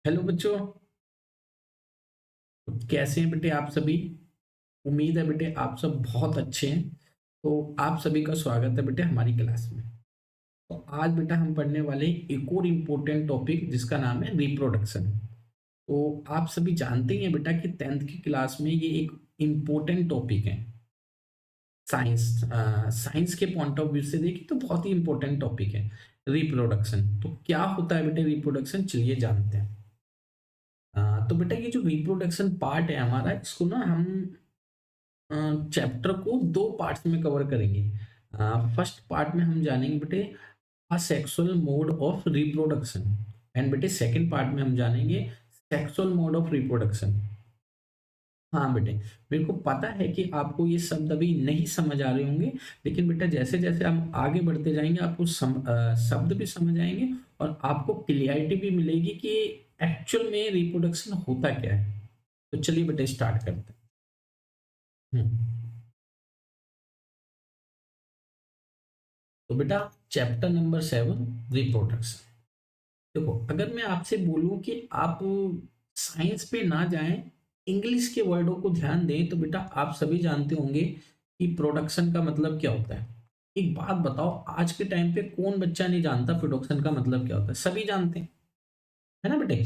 Hello बच्चों। कैसे हैं बेटे आप सभी? उम्मीद है बेटे आप सब बहुत अच्छे हैं। तो आप सभी का स्वागत है बेटे हमारी क्लास में। तो आज बेटा हम पढ़ने वाले हैं एक और इम्पोर्टेंट टॉपिक जिसका नाम है रिप्रोडक्शन। तो आप सभी जानते ही हैं बेटा कि 10th की क्लास में ये एक इम्पोर्टेंट टॉपिक है। साइंस साइंस के पॉइंट ऑफ व्यू से देखिए तो बहुत ही इम्पोर्टेंट टॉपिक है रिप्रोडक्शन। तो क्या होता है बेटे रिप्रोडक्शन, चलिए जानते हैं। तो बेटा ये जो रिप्रोडक्शन पार्ट है हमारा, इसको ना हम चैप्टर को दो पार्ट्स में कवर करेंगे। फर्स्ट पार्ट में हम जानेंगे बेटे sexual mode of reproduction, and बेटे सेकंड पार्ट में हम जानेंगे सेक्सुअल मोड ऑफ रिप्रोडक्शन। हाँ बेटे, मेरे को पता है कि आपको ये शब्द अभी नहीं समझ आ रहे होंगे, लेकिन बेटा जैसे जैसे हम आगे बढ़ते जाएंगे आपको शब्द भी समझ आएंगे और आपको क्लियरिटी भी मिलेगी कि एक्चुअल में रिप्रोडक्शन होता क्या है। तो चलिए बेटे स्टार्ट करते हैं। तो बेटा चैप्टर नंबर 7, रिप्रोडक्शन। देखो, अगर मैं आपसे बोलूं कि आप साइंस पे ना जाएं, इंग्लिश के वर्डों को ध्यान दें, तो बेटा आप सभी जानते होंगे कि प्रोडक्शन का मतलब क्या होता है। एक बात बताओ, आज के टाइम पे कौन बच्चा नहीं जानता प्रोडक्शन का मतलब क्या होता है? सभी जानते हैं, है ना बेटे?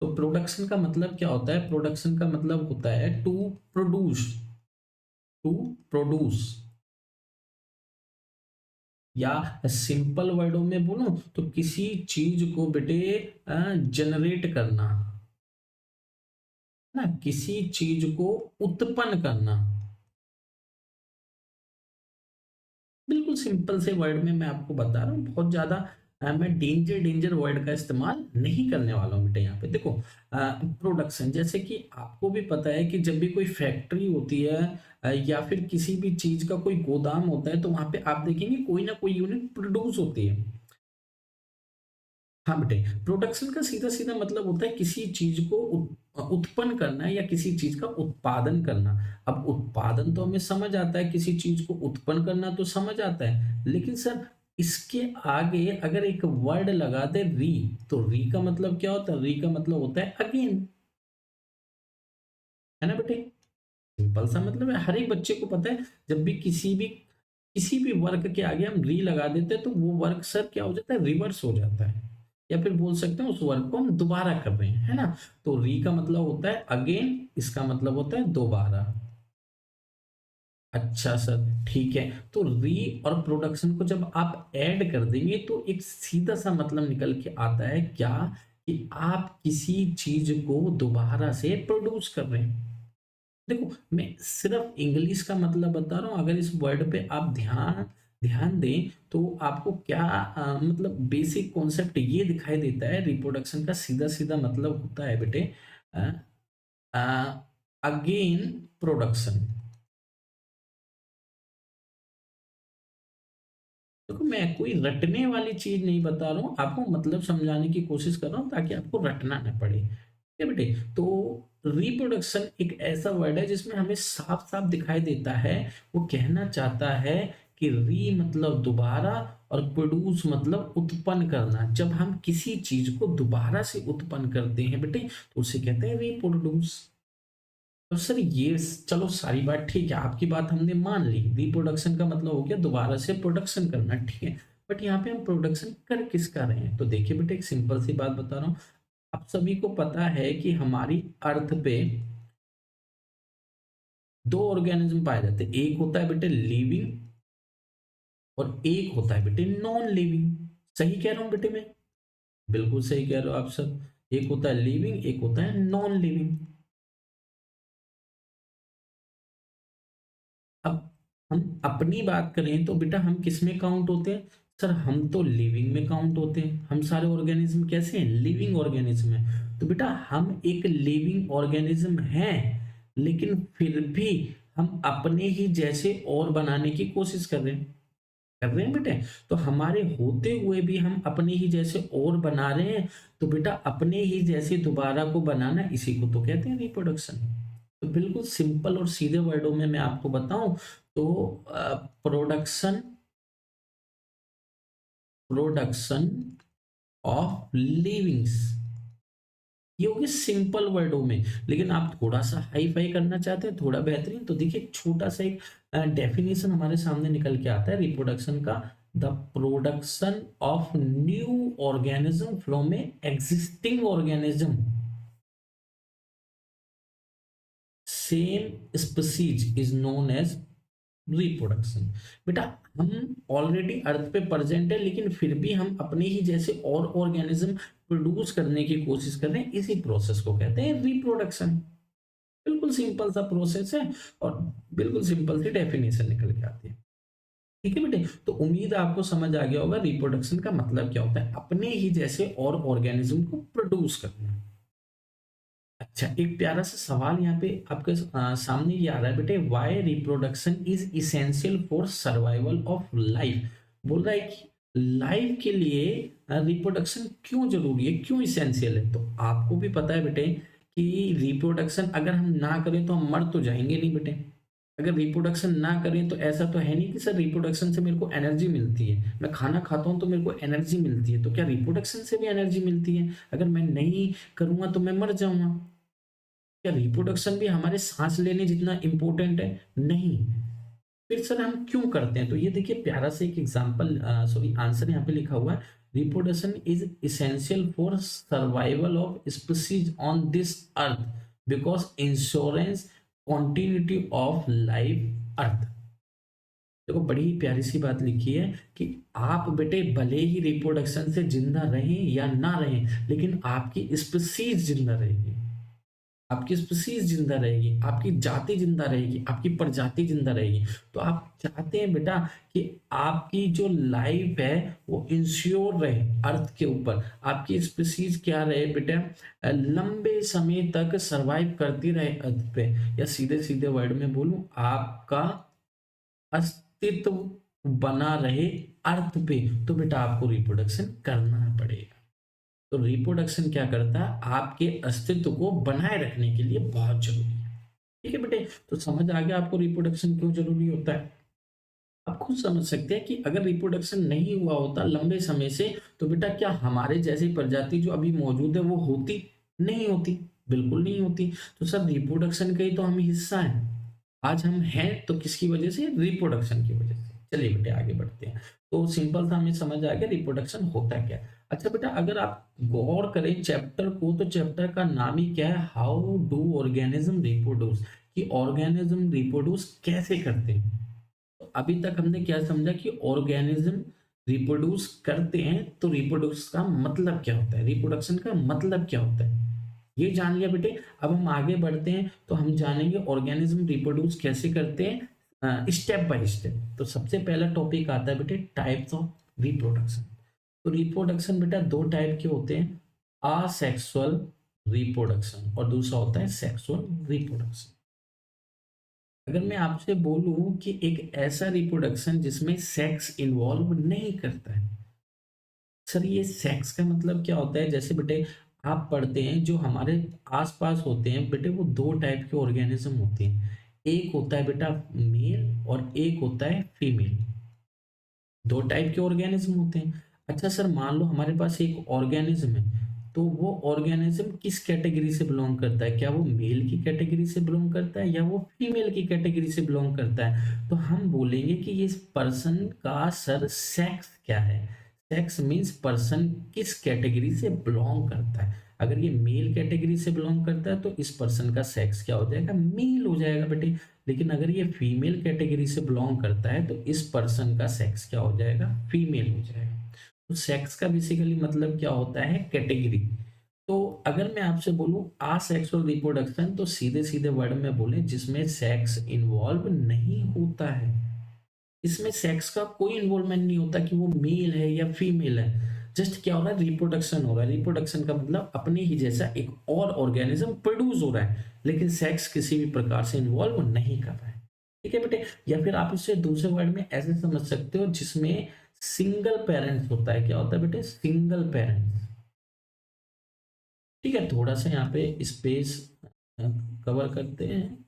तो प्रोडक्शन का मतलब क्या होता है? प्रोडक्शन का मतलब होता है टू प्रोड्यूस। टू प्रोड्यूस, या सिंपल वर्डों में बोलूं तो किसी चीज को बेटे जनरेट करना, है ना, किसी चीज को उत्पन्न करना। बिल्कुल सिंपल से वर्ड में मैं आपको बता रहा हूँ, बहुत ज्यादा मैं डेंजर डेंजर वर्ड का इस्तेमाल नहीं करने वाला हूँ बेटे। यहाँ पे देखो, प्रोडक्शन, जैसे कि आपको भी पता है कि जब भी कोई फैक्ट्री होती है या फिर किसी भी चीज का कोई गोदाम होता है, तो वहां पे आप देखेंगे कोई ना कोई यूनिट प्रोड्यूस होती है। हाँ बेटे, प्रोडक्शन का सीधा सीधा मतलब होता है किसी चीज को उत्पन्न करना या किसी चीज का उत्पादन करना। अब उत्पादन तो हमें समझ आता है, किसी चीज को उत्पन्न करना तो समझ आता है, लेकिन सर इसके आगे अगर एक वर्ड लगा दे री, तो री का मतलब क्या होता है? री का मतलब होता है अगेन, है ना बेटे? सिंपल सा मतलब है, हर एक बच्चे को पता है। जब भी किसी भी वर्क के आगे हम री लगा देते हैं तो वो वर्क सर क्या हो जाता है? रिवर्स हो जाता है, या फिर बोल सकते हैं उस वर्क को हम दोबारा कर रहे हैं, है ना? तो री का मतलब होता है अगेन, इसका मतलब होता है दोबारा। अच्छा सर, ठीक है। तो री और प्रोडक्शन को जब आप ऐड कर देंगे तो एक सीधा सा मतलब निकल के आता है क्या, कि आप किसी चीज को दोबारा से प्रोड्यूस कर रहे हैं। देखो, मैं सिर्फ इंग्लिश का मतलब बता रहा हूँ, अगर इस वर्ड पे आप ध्यान ध्यान दें तो आपको क्या मतलब बेसिक कॉन्सेप्ट ये दिखाई देता है। रिप्रोडक्शन का सीधा सीधा मतलब होता है बेटे अगेन प्रोडक्शन। देखो, मैं कोई रटने वाली चीज नहीं बता रहा हूँ, आपको मतलब समझाने की कोशिश कर रहा हूँ ताकि आपको रटना न पड़े, ठीक है बेटे? तो रिप्रोडक्शन एक ऐसा वर्ड है जिसमें हमें साफ साफ दिखाई देता है, वो कहना चाहता है कि री मतलब दोबारा और प्रोड्यूस मतलब उत्पन्न करना। जब हम किसी चीज को दोबारा से उत्पन्न करते हैं बेटे, तो उसे कहते हैं रिप्रोड्यूस। तो सर ये चलो सारी बात ठीक है, आपकी बात हमने मान ली, रिप्रोडक्शन का मतलब हो गया दोबारा से प्रोडक्शन करना, ठीक है। बट यहाँ पे हम प्रोडक्शन कर किसका रहे हैं? तो देखिए बेटे, एक सिंपल सी बात बता रहा हूँ। आप सभी को पता है कि हमारी अर्थ पे दो ऑर्गेनिज्म पाए जाते हैं, एक होता है बेटे लिविंग और एक होता है बेटे नॉन लिविंग। सही कह रहा हूँ बेटे मैं? बिल्कुल सही कह रहे हो आप सब। एक होता है लिविंग, एक होता है नॉन लिविंग। अब हम अपनी बात करें तो बेटा हम किस में काउंट होते हैं? सर हम तो लिविंग में काउंट होते हैं। हम सारे ऑर्गेनिज्म कैसे हैं? लिविंग ऑर्गेनिज्म है। तो बेटा हम एक लिविंग ऑर्गेनिज्म हैं, लेकिन फिर भी हम अपने ही जैसे और बनाने की कोशिश कर रहे हैं बेटे। तो हमारे होते हुए भी हम अपने ही जैसे और बना रहे हैं। तो बेटा अपने ही जैसे दोबारा को बनाना, इसी को तो कहते हैं रिप्रोडक्शन। तो बिल्कुल सिंपल और सीधे वर्डों में मैं आपको बताऊं तो प्रोडक्शन प्रोडक्शन ऑफ लिविंग्स, ये हो गया सिंपल वर्डों में। लेकिन आप थोड़ा सा हाई फाई करना चाहते हैं, थोड़ा बेहतरीन, तो देखिए छोटा सा एक डेफिनेशन हमारे सामने निकल के आता है रिप्रोडक्शन का। The production of new organism from a existing organism same species is known as reproduction. बेटा हम ऑलरेडी अर्थ पे प्रेजेंट है, लेकिन फिर भी हम अपने ही जैसे और ऑर्गेनिज्म प्रोड्यूस करने की कोशिश कर रहे हैं, इसी प्रोसेस को कहते हैं रिप्रोडक्शन। बिल्कुल सिंपल सा प्रोसेस है और बिल्कुल सिंपल सी डेफिनेशन निकल के आती है। ठीक है बेटे, तो उम्मीद है आपको समझ आ गया होगा रिप्रोडक्शन का मतलब क्या होता है, अपने ही जैसे और ऑर्गेनिज्म को प्रोड्यूस करना। अच्छा, एक प्यारा सा सवाल यहाँ पे आपके सामने ये आ रहा है बेटे, why reproduction is essential for survival of life. बोल रहा है कि लाइफ के लिए रिप्रोडक्शन क्यों जरूरी है, क्यों इसेंशियल है। तो आपको भी पता है बेटे कि रिप्रोडक्शन अगर हम ना करें तो हम मर तो जाएंगे नहीं बेटे। अगर रिप्रोडक्शन ना करें तो ऐसा तो है नहीं कि सर रिप्रोडक्शन से मेरे को एनर्जी मिलती है, मैं खाना खाता हूं तो मेरे को एनर्जी मिलती है, तो क्या रिप्रोडक्शन से भी एनर्जी मिलती है। अगर मैं नहीं करूंगा तो मैं मर जाऊंगा। क्या रिप्रोडक्शन भी हमारे सांस लेने जितना इंपॉर्टेंट है? नहीं। फिर सर हम क्यों करते हैं, तो ये देखिए प्यारा से एक एग्जांपल, सॉरी आंसर यहाँ पे लिखा हुआ है। Reproduction is essential for survival of species on this earth because insurance continuity of life earth. देखो बड़ी ही प्यारी सी बात लिखी है कि आप बेटे भले ही रिप्रोडक्शन से जिंदा रहें या ना रहें, लेकिन आपकी स्पीसीज जिंदा रहेगी, आपकी स्पीसीज जिंदा रहेगी, आपकी जाति जिंदा रहेगी, आपकी प्रजाति जिंदा रहेगी। तो आप चाहते हैं बेटा कि आपकी जो लाइफ है वो इंश्योर रहे अर्थ के ऊपर, आपकी स्पीसीज क्या रहे बेटा, लंबे समय तक सरवाइव करती रहे अर्थ पे, या सीधे सीधे वर्ड में बोलूं आपका अस्तित्व बना रहे अर्थ पे। तो बेटा आपको रिप्रोडक्शन करना पड़ेगा। तो रिप्रोडक्शन क्या करता है, आपके अस्तित्व को बनाए रखने के लिए बहुत जरूरी है। ठीक है बेटे, तो समझ आ गया आपको रिप्रोडक्शन क्यों जरूरी होता है। आप खुद समझ सकते हैं कि अगर रिप्रोडक्शन नहीं हुआ होता लंबे समय से, तो बेटा क्या हमारे जैसी प्रजाति जो अभी मौजूद है वो होती? नहीं होती, बिल्कुल नहीं होती। तो सर रिप्रोडक्शन का ही तो हम हिस्सा हैं। आज हम हैं तो किसकी वजह से, रिप्रोडक्शन की वजह से। चलिए बेटे आगे बढ़ते हैं। तो सिंपल सा हमें समझ आ गया रिप्रोडक्शन होता क्या है। अच्छा बेटा अगर आप गौर करें चैप्टर को, तो चैप्टर का नाम ही क्या है, हाउ डू ऑर्गेनिज्म रिप्रोड्यूस, कि ऑर्गेनिज्म रिप्रोड्यूस कैसे करते हैं। तो अभी तक हमने क्या समझा कि ऑर्गेनिज्म रिप्रोड्यूस करते हैं, तो रिप्रोड्यूस का मतलब क्या होता है, रिप्रोडक्शन का मतलब क्या होता है, ये जान लिया बेटे। अब हम आगे बढ़ते हैं तो हम जानेंगे ऑर्गेनिज्म रिप्रोड्यूस कैसे करते हैं स्टेप बाय स्टेप। तो सबसे पहला टॉपिक आता है बेटे टाइप्स ऑफ रिप्रोडक्शन। तो रिप्रोडक्शन बेटा दो टाइप के होते हैं, असेक्सुअल रिप्रोडक्शन और दूसरा होता है सेक्सुअल रिप्रोडक्शन। अगर मैं आपसे बोलूं कि एक ऐसा रिप्रोडक्शन जिसमें सेक्स इन्वॉल्व नहीं करता है, सर ये सेक्स का मतलब क्या होता है। जैसे बेटे आप पढ़ते हैं जो हमारे आसपास होते हैं बेटे, वो दो टाइप के ऑर्गेनिज्म होते हैं, एक होता है बेटा मेल और एक होता है फीमेल। दो टाइप के ऑर्गेनिज्म होते हैं। अच्छा सर मान लो हमारे पास एक ऑर्गेनिज्म है, तो वो ऑर्गेनिज्म किस कैटेगरी से बिलोंग करता है, क्या वो मेल की कैटेगरी से बिलोंग करता है या वो फीमेल की कैटेगरी से बिलोंग करता है। तो हम बोलेंगे कि ये पर्सन का सर सेक्स क्या है। सेक्स मीन्स पर्सन किस कैटेगरी से बिलोंग करता है। अगर ये मेल कैटेगरी से बिलोंग करता है तो इस पर्सन का सेक्स क्या हो जाएगा, मेल हो जाएगा बेटे। लेकिन अगर ये फीमेल कैटेगरी से बिलोंग करता है तो इस पर्सन का सेक्स क्या हो जाएगा, फीमेल हो जाएगा। तो सेक्स का बेसिकली मतलब क्या होता है, कैटेगरी। तो अगर मैं आपसे बोलूं असेक्सुअल रिप्रोडक्शन, तो सीधे सीधे वर्ड में बोले जिसमें सेक्स इन्वॉल्व नहीं होता है। इसमें सेक्स का कोई इन्वॉल्वमेंट नहीं होता कि वो मेल है या फीमेल है। जस्ट क्या हो रहा है, रिप्रोडक्शन हो रहा है। रिप्रोडक्शन का मतलब अपने ही जैसा एक और ऑर्गेनिज्म प्रोड्यूस हो रहा है, लेकिन सेक्स किसी भी प्रकार से इन्वॉल्व नहीं कर रहा है। ठीक है बेटे, या फिर आप इसे दूसरे वर्ड में ऐसे समझ सकते हो जिसमें सिंगल पेरेंट्स होता है। क्या होता है बेटे, सिंगल पेरेंट्स। ठीक है, थोड़ा सा यहाँ पे स्पेस कवर करते हैं,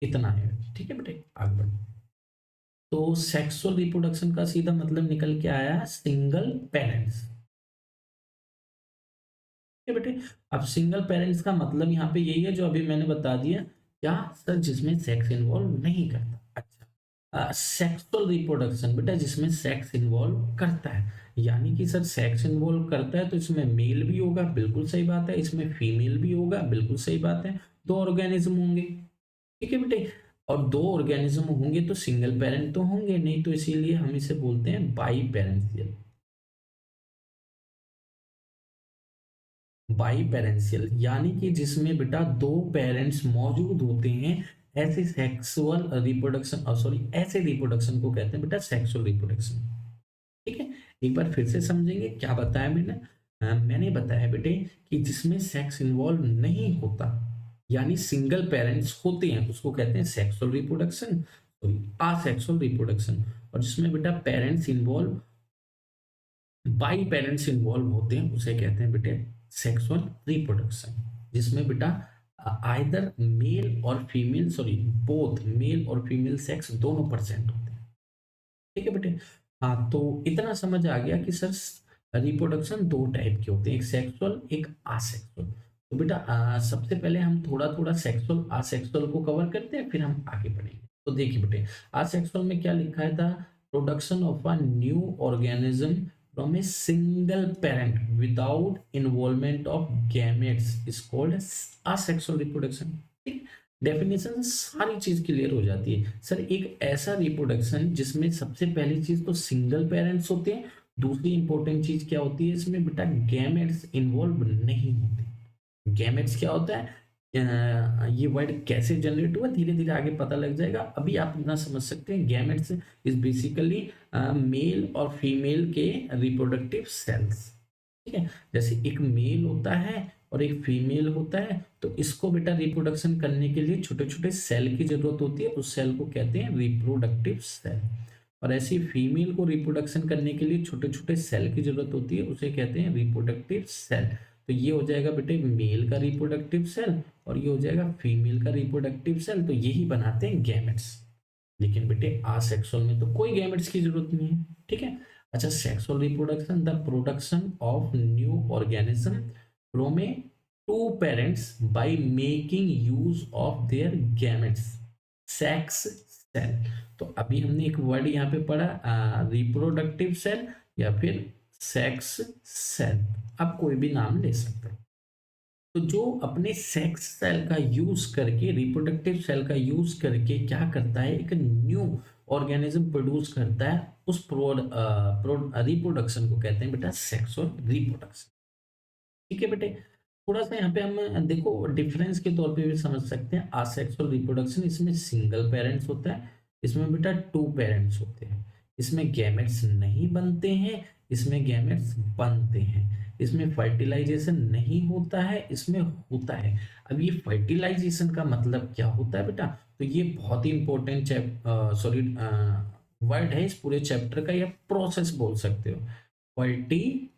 इतना है। ठीक है बेटे आगे बढ़ो। तो सेक्सुअल रिप्रोडक्शन का सीधा मतलब निकल के आया सिंगल पेरेंट्स। है बेटे। अब सिंगल पेरेंट्स का मतलब यहाँ पे यही है जो अभी मैंने बता दिया, क्या सर, जिसमें सेक्स इन्वॉल्व नहीं करता। अच्छा, सेक्सुअल रिप्रोडक्शन बेटा जिसमें सेक्स इन्वॉल्व करता है, यानी कि सर सेक्स इन्वॉल्व करता है तो इसमें मेल भी होगा, बिल्कुल सही बात है, इसमें फीमेल भी होगा, बिल्कुल सही बात है, दो ऑर्गेनिज्म होंगे। ठीक है बेटे, और दो ऑर्गेनिज्म होंगे तो सिंगल पेरेंट तो होंगे नहीं, तो इसीलिए हम इसे बोलते हैं बाई पेरेंशियल। बाई पेरेंशियल यानी कि जिसमें बेटा दो पेरेंट्स मौजूद होते हैं, ऐसे सेक्सुअल रिप्रोडक्शन, सॉरी, ऐसे रिप्रोडक्शन को कहते हैं बेटा सेक्सुअल रिप्रोडक्शन। ठीक है, एक बार फिर से समझेंगे क्या बताया मैंने। मैंने बताया बेटे कि जिसमें सेक्स इन्वॉल्व नहीं होता, यानी सिंगल पेरेंट्स होते हैं, उसको कहते हैं sexual reproduction, sorry asexual reproduction. और जिसमें बेटा parents involve, by parents involve होते हैं, उसे कहते हैं बेटे सेक्सुअल रिप्रोडक्शन, जिसमें बेटा आइदर मेल और फीमेल, सॉरी बोथ मेल और फीमेल सेक्स दोनों प्रेजेंट होते हैं। ठीक है बेटे। हाँ, तो इतना समझ आ गया कि सर रिप्रोडक्शन दो टाइप के होते हैं, एक सेक्सुअल एक आसेक्सुअल। तो बेटा सबसे पहले हम थोड़ा थोड़ा सेक्सुअल आसेक्सुअल को कवर करते हैं, फिर हम आगे बढ़ेंगे। तो देखिए बेटे, आसेक्सुअल में क्या लिखा है था, production of a new organism from a single parent without involvement of gametes is called asexual reproduction. ठीक, डेफिनेशन सारी चीज क्लियर हो जाती है। सर एक ऐसा रिप्रोडक्शन जिसमें सबसे पहली चीज तो सिंगल पेरेंट्स होते हैं, दूसरी इंपॉर्टेंट चीज क्या होती है इसमें बेटा, गैमेट्स इन्वॉल्व नहीं होते। गैमेट्स क्या होता है, ये वर्ड कैसे जनरेट हुआ धीरे धीरे आगे पता लग जाएगा, अभी आप इतना समझ सकते हैं, गैमेट्स इज बेसिकली मेल और फीमेल के रिप्रोडक्टिव सेल्स। ठीक है, जैसे एक मेल होता है और एक फीमेल होता है, तो इसको बेटा रिप्रोडक्शन करने के लिए छोटे छोटे सेल की जरूरत होती है, उस सेल को कहते हैं रिप्रोडक्टिव सेल। और ऐसी फीमेल को रिप्रोडक्शन करने के लिए छोटे छोटे सेल की जरूरत होती है, उसे कहते हैं रिप्रोडक्टिव सेल। तो ये हो जाएगा बेटे मेल का रिप्रोडक्टिव सेल, और ये हो जाएगा फीमेल का रिप्रोडक्टिव सेल, तो यही बनाते हैं गैमेट्स। लेकिन बेटे आसेक्सुअल में तो कोई गैमेट्स की जरूरत नहीं है। ठीक है। अच्छा, sexual reproduction, the production of new organism from a two parents by making use of their gametes, sex cell. तो अभी हमने एक वर्ड यहाँ पे पढ़ा, रिप्रोडक्टिव सेल या फिर सेक्स सेल, आप कोई भी नाम ले सकते हो। तो जो अपने सेक्स सेल का यूज करके, रिप्रोडक्टिव सेल का यूज करके क्या करता है, एक न्यू ऑर्गेनिज्म प्रोड्यूस करता है, उस रिप्रोडक्शन को कहते हैं बेटा सेक्सुअल रिप्रोडक्शन। ठीक है बेटे, थोड़ा सा यहाँ पे हम देखो डिफरेंस के तौर पे भी समझ सकते हैं। आसेक्सुअल रिप्रोडक्शन, इसमें सिंगल पेरेंट्स होता है, इसमें बेटा टू पेरेंट्स होते हैं, इसमें गैमेट्स नहीं बनते हैं, इसमें गैमेट्स बनते हैं, इसमें फर्टिलाइजेशन नहीं होता है, इसमें होता है। अब ये फर्टिलाइजेशन का मतलब क्या होता है बेटा, तो ये बहुत ही इंपॉर्टेंट सॉरी वर्ड है इस पूरे चैप्टर का, या प्रोसेस बोल सकते हो, फर्टिलाइजेशन।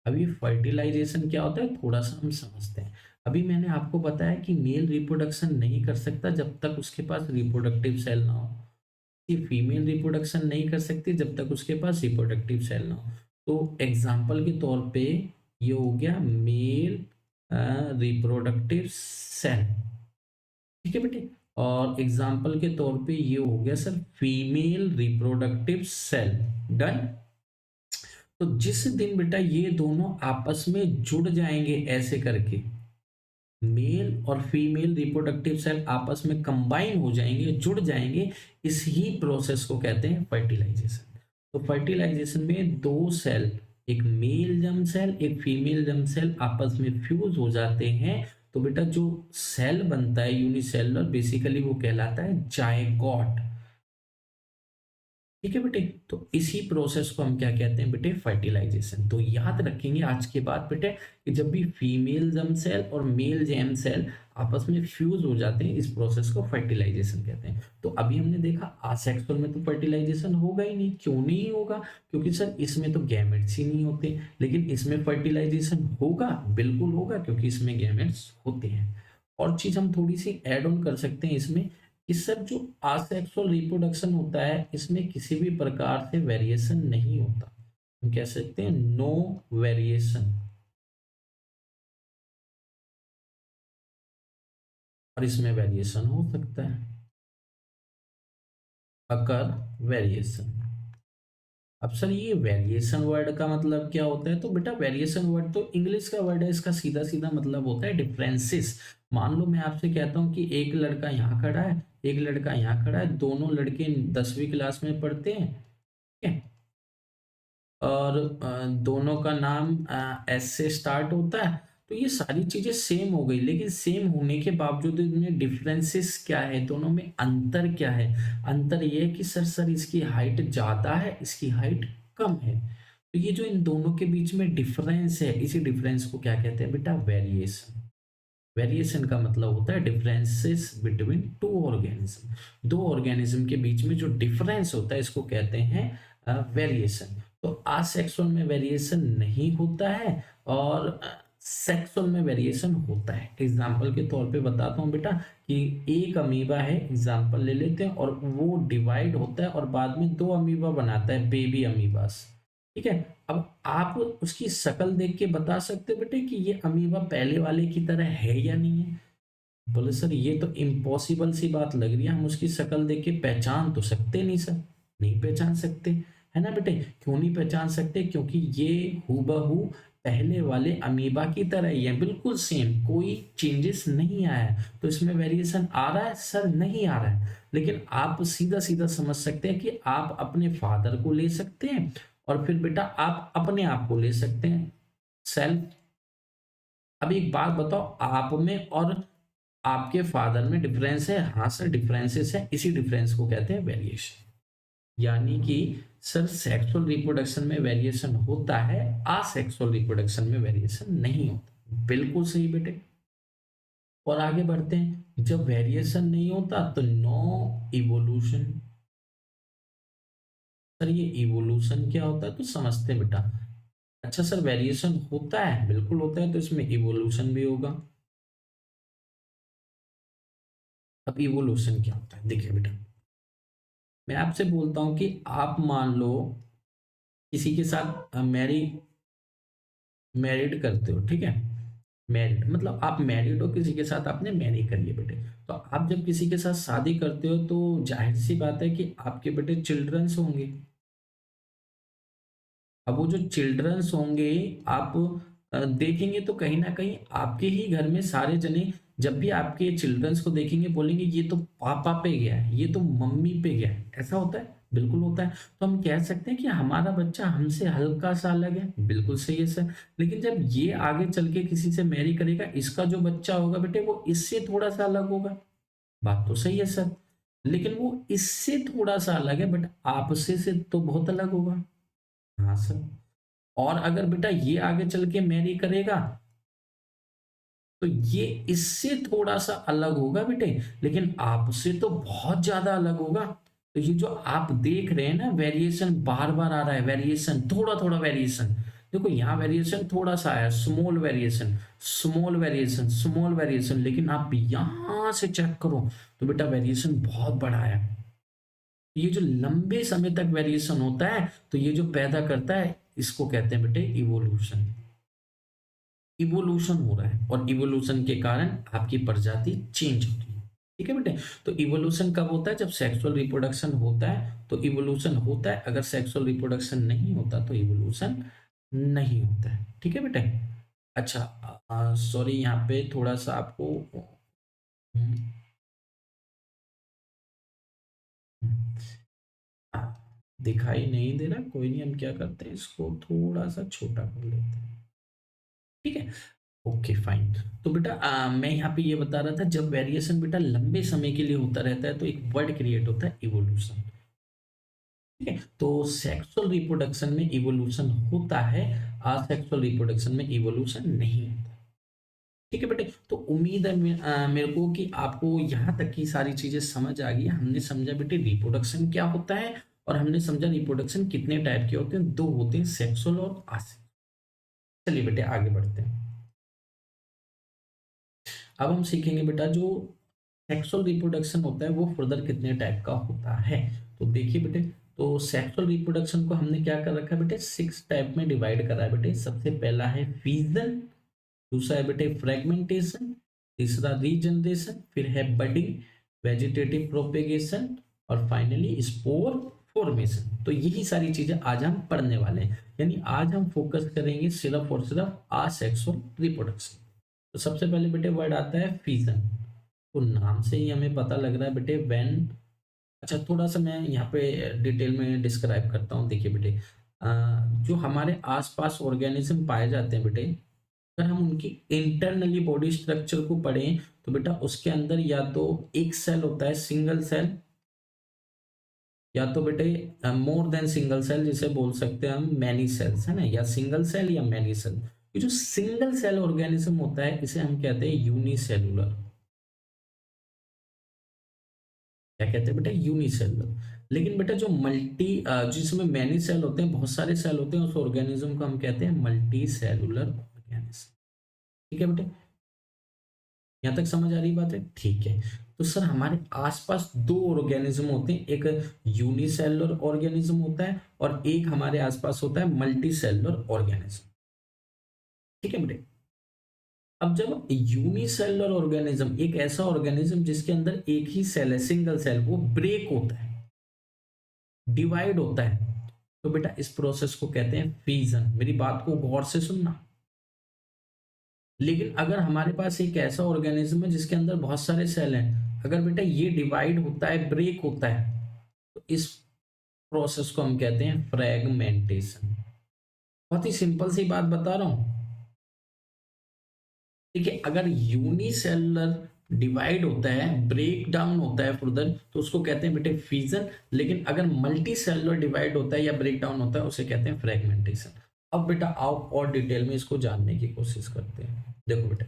अब ये फर्टिलाइजेशन क्या होता है थोड़ा सा हम समझते हैं। अभी मैंने आपको बताया कि मेल रिप्रोडक्शन नहीं कर सकता जब तक उसके पास रिप्रोडक्टिव सेल ना हो, कि फीमेल रिप्रोडक्शन नहीं कर सकती जब तक उसके पास रिप्रोडक्टिव सेल ना हो। तो एग्जाम्पल के तौर पे ये हो गया मेल रिप्रोडक्टिव सेल। ठीक है बेटे, और एग्जाम्पल के तौर पे ये हो गया sir female reproductive cell. Done. तो जिस दिन बेटा ये दोनों आपस में जुड़ जाएंगे ऐसे करके, मेल और फीमेल रिप्रोडक्टिव सेल आपस में कंबाइन हो जाएंगे, जुड़ जाएंगे, इस ही प्रोसेस को कहते हैं फर्टिलाइजेशन। तो फर्टिलाइजेशन में दो सेल, एक मेल जर्म सेल एक फीमेल जर्म सेल आपस में फ्यूज हो जाते हैं, तो बेटा जो सेल बनता है यूनिसेलुलर, बेसिकली वो कहलाता है जायगोट। ठीक है बेटे, तो इसी प्रोसेस को हम क्या कहते हैं बेटे, फर्टिलाइजेशन। तो याद रखेंगे आज के बाद बेटे कि जब भी फीमेल जर्म सेल और मेल जर्म सेल आपस में फ्यूज हो जाते हैं, इस प्रोसेस को फर्टिलाइजेशन कहते हैं। तो अभी हमने देखा आसेक्सुअल में तो फर्टिलाइजेशन होगा ही नहीं, क्यों नहीं होगा, क्योंकि सर इसमें तो गैमेट्स ही नहीं होते। लेकिन इसमें फर्टिलाइजेशन होगा, बिल्कुल होगा, क्योंकि इसमें गैमेट्स होते हैं। और चीज हम थोड़ी सी ऐड ऑन कर सकते हैं इसमें, इस सब जो आसेक्सुअल रिप्रोडक्शन होता है, इसमें किसी भी प्रकार से वेरिएशन नहीं होता। हम कह सकते हैं नो वेरिएशन, और इसमें वेरिएशन हो सकता है, अकर वेरिएशन। अब सर ये वेरिएशन वर्ड का मतलब क्या होता है? तो बेटा वेरिएशन वर्ड तो इंग्लिश का वर्ड है, इसका सीधा सीधा मतलब होता है डिफरेंसेस। मान लो मैं आपसे कहता हूँ कि एक लड़का यहाँ खड़ा है, एक लड़का यहाँ खड़ा है, दोनों लड़के 10वीं क्लास में पढ़ते हैं, ठीक है, और दोनों का नाम एस से स्टार्ट होता है। तो ये सारी चीजें सेम हो गई, लेकिन सेम होने के बावजूद इनमें डिफरेंसेस क्या है, दोनों में अंतर क्या है? अंतर ये है कि सर इसकी हाइट ज्यादा है, इसकी हाइट कम है। तो ये जो इन दोनों के बीच में डिफरेंस है, इसी डिफरेंस को क्या कहते हैं बेटा? वेरिएशन। वेरिएशन का मतलब होता है डिफरेंसेस बिटवीन टू ऑर्गेनिज्म। दो ऑर्गेनिज्म के बीच में जो डिफरेंस होता है इसको कहते हैं वेरिएशन। तो आसेक्सुअल में वेरिएशन नहीं होता है, और सेक्सुअल में वेरिएशन होता है। एग्जाम्पल के तौर पे बताता हूँ बेटा कि एक अमीबा है, एग्जाम्पल ले लेते हैं, और वो डिवाइड होता है और बाद में दो अमीबा बनाता है, बेबी अमीबास, ठीक है। अब आप उसकी शक्ल देख के बता सकते हो बेटे कि ये अमीबा पहले वाले की तरह है या नहीं है? बोले सर ये तो इम्पॉसिबल सी बात लग रही है, हम उसकी शक्ल देख के पहचान तो सकते नहीं सर। नहीं पहचान सकते, है ना बेटे? क्यों नहीं पहचान सकते? क्योंकि ये हूबहू पहले वाले अमीबा की तरह ही है, बिल्कुल सेम, कोई चेंजेस नहीं आया है। तो इसमें वेरिएशन आ रहा है सर? नहीं आ रहा है। लेकिन आप सीधा सीधा समझ सकते हैं कि आप अपने फादर को ले सकते हैं, और फिर बेटा आप अपने आप को ले सकते हैं, सेल्फ। अब एक बात बताओ, आप में और आपके फादर में डिफरेंस है? हाँ सर डिफरेंसेस है, इसी डिफरेंस को कहते हैं वेरिएशन। यानी कि सर सेक्सुअल रिप्रोडक्शन में वेरिएशन होता है, असेक्सुअल रिप्रोडक्शन में वेरिएशन नहीं होता। बिल्कुल सही बेटे। और आगे बढ़ते हैं, जब वेरिएशन नहीं होता तो नो इवोल्यूशन। सर ये इवोल्यूशन क्या होता है तो समझते हैं बेटा। अच्छा सर वेरिएशन होता है, बिल्कुल होता है, तो इसमें इवोल्यूशन भी होगा। अब इवोल्यूशन क्या होता है देखिए बेटा, मैं आपसे बोलता हूं कि आप मान लो किसी के साथ मैरिड करते हो, ठीक है। मैरिड मतलब आप मैरिड हो, किसी के साथ आपने मैरी करिए बेटे। तो आप जब किसी के साथ शादी करते हो तो जाहिर सी बात है कि आपके बेटे चिल्ड्रंस होंगे। अब वो जो चिल्ड्रंस होंगे, आप देखेंगे तो कहीं ना कहीं आपके ही घर में सारे जने जब भी आपके चिल्ड्रंस को देखेंगे बोलेंगे ये तो पापा पे गया है, ये तो मम्मी पे गया है। ऐसा होता है? बिल्कुल होता है। तो हम कह सकते हैं कि हमारा बच्चा हमसे हल्का सा अलग है, बिल्कुल सही है सर। लेकिन जब ये आगे चल के किसी से मैरी करेगा, इसका जो बच्चा होगा बेटे वो इससे थोड़ा सा अलग होगा। बात तो सही है सर, लेकिन वो इससे थोड़ा सा अलग है, बट आपसे से तो बहुत अलग होगा। हाँ सर। और अगर बेटा ये आगे चल के मैरी करेगा तो ये इससे थोड़ा सा अलग होगा बेटे, लेकिन आपसे तो बहुत ज्यादा अलग होगा। तो ये जो आप देख रहे हैं ना वेरिएशन, बार बार आ रहा है वेरिएशन, थोड़ा थोड़ा वेरिएशन। देखो यहाँ वेरिएशन थोड़ा सा आया, small variation, small variation, small variation, लेकिन आप यहां से चेक करो तो बेटा वेरिएशन बहुत बड़ा है। ये जो लंबे समय तक वेरिएशन होता है तो ये जो पैदा करता है इसको कहते हैं बेटे इवोल्यूशन। इवोल्यूशन हो रहा है, और इवोल्यूशन के कारण आपकी प्रजाति चेंज होती है, ठीक है बेटे। तो इवोल्यूशन कब होता है? जब सेक्सुअल रिप्रोडक्शन होता है तो इवोल्यूशन होता है, अगर सेक्सुअल रिप्रोडक्शन नहीं होता तो इवोल्यूशन नहीं होता है, ठीक है बेटे। अच्छा सॉरी यहाँ पे थोड़ा सा आपको हम्म, दिखाई नहीं दे रहा, कोई नहीं, हम क्या करते हैं इसको थोड़ा सा छोटा कर लेते हैं, ठीक है। Okay fine. तो बेटा मैं यहाँ पे ये बता रहा था, जब वेरिएशन बेटा लंबे समय के लिए होता रहता है तो एक वर्ड क्रिएट होता है इवोल्यूशन, ठीक है। तो सेक्सुअल रिप्रोडक्शन में इवोल्यूशन होता है, असेक्सुअल रिप्रोडक्शन में इवोल्यूशन नहीं होता, ठीक है बेटे। तो उम्मीद है मेरे को कि आपको यहाँ तक की सारी चीजें समझ आ गई। हमने समझा बेटे रिप्रोडक्शन क्या होता है, और हमने समझा रिप्रोडक्शन कितने टाइप के होते हैं, दो होते हैं, सेक्सुअल और असेक्सुअल। चलिए बेटे आगे बढ़ते हैं। अब हम सीखेंगे बेटा जो सेक्सुअल रिप्रोडक्शन होता है वो फर्दर कितने टाइप का होता है। तो देखिए बेटे, तो सेक्सुअल रिप्रोडक्शन को हमने क्या कर रखा है बेटे, 6 टाइप में डिवाइड करा है बेटे। सबसे पहला है फीजन, दूसरा है बेटे फ्रेगमेंटेशन, तीसरा रीजनरेशन, फिर है बडिंग, वेजिटेटिव प्रोपेगेशन और फाइनली स्पोर फॉर्मेशन। तो यही सारी चीजें आज हम पढ़ने वाले हैं, यानी आज हम फोकस करेंगे सिर्फ और सिर्फ आसेक्सुअल रिप्रोडक्शन। तो सबसे पहले बेटे वर्ड आता है फीजन। तो नाम से ही हमें पता लग रहा है बेटे व्हेन। अच्छा, थोड़ा सा मैं यहाँ पे डिटेल में डिस्क्राइब करता हूँ। देखिए बेटे, जो हमारे आसपास ऑर्गेनिज्म पाए जाते हैं बेटे, अगर हम उनकी इंटरनली बॉडी स्ट्रक्चर को पढ़ें तो बेटा उसके अंदर या तो एक सेल होता है सिंगल सेल, या तो बेटे मोर देन सिंगल सेल, जिसे बोल सकते हैं हम मैनी सेल्स, है ना, या सिंगल सेल या मैनी सेल। ये जो सिंगल सेल ऑर्गेनिज्म होता है इसे हम कहते हैं यूनिसेलुलर। क्या कहते हैं बेटा, यूनिसेलुलर। लेकिन बेटा जो जिसमें मैनी सेल होते हैं, बहुत सारे सेल होते हैं, उस ऑर्गेनिज्म को हम कहते हैं मल्टी सेलुलर ऑर्गेनिज्म। ठीक है बेटे, यहाँ तक समझ आ रही बात है? ठीक है। तो सर हमारे आसपास दो ऑर्गेनिज्म होते हैं, एक यूनिसेलुलर ऑर्गेनिज्म होता है और एक हमारे आसपास होता है मल्टी सेलुलर ऑर्गेनिज्म। ठीक है बेटे, अब जब यूनिसेलुलर ऑर्गेनिज्म, एक ऐसा ऑर्गेनिज्म जिसके अंदर एक ही सेल है, सिंगल सेल, वो ब्रेक होता है, डिवाइड होता है, तो बेटा इस प्रोसेस को कहते हैं फीजन। मेरी बात को गौर से सुनना। लेकिन अगर हमारे पास एक ऐसा ऑर्गेनिज्म है जिसके अंदर बहुत सारे सेल हैं, अगर बेटा ये डिवाइड होता है, ब्रेक होता है, तो इस प्रोसेस को हम कहते हैं फ्रेगमेंटेशन। बहुत ही सिंपल सी बात बता रहा हूं। देखिए, अगर यूनिसेलुलर डिवाइड होता है, ब्रेक डाउन होता है फर्दर, तो उसको कहते हैं बेटे फीजन। लेकिन अगर मल्टी सेलुलर डिवाइड होता है या ब्रेक डाउन होता है, उसे कहते हैं फ्रेगमेंटेशन। अब बेटा आओ और डिटेल में इसको जानने की कोशिश करते हैं। देखो बेटा,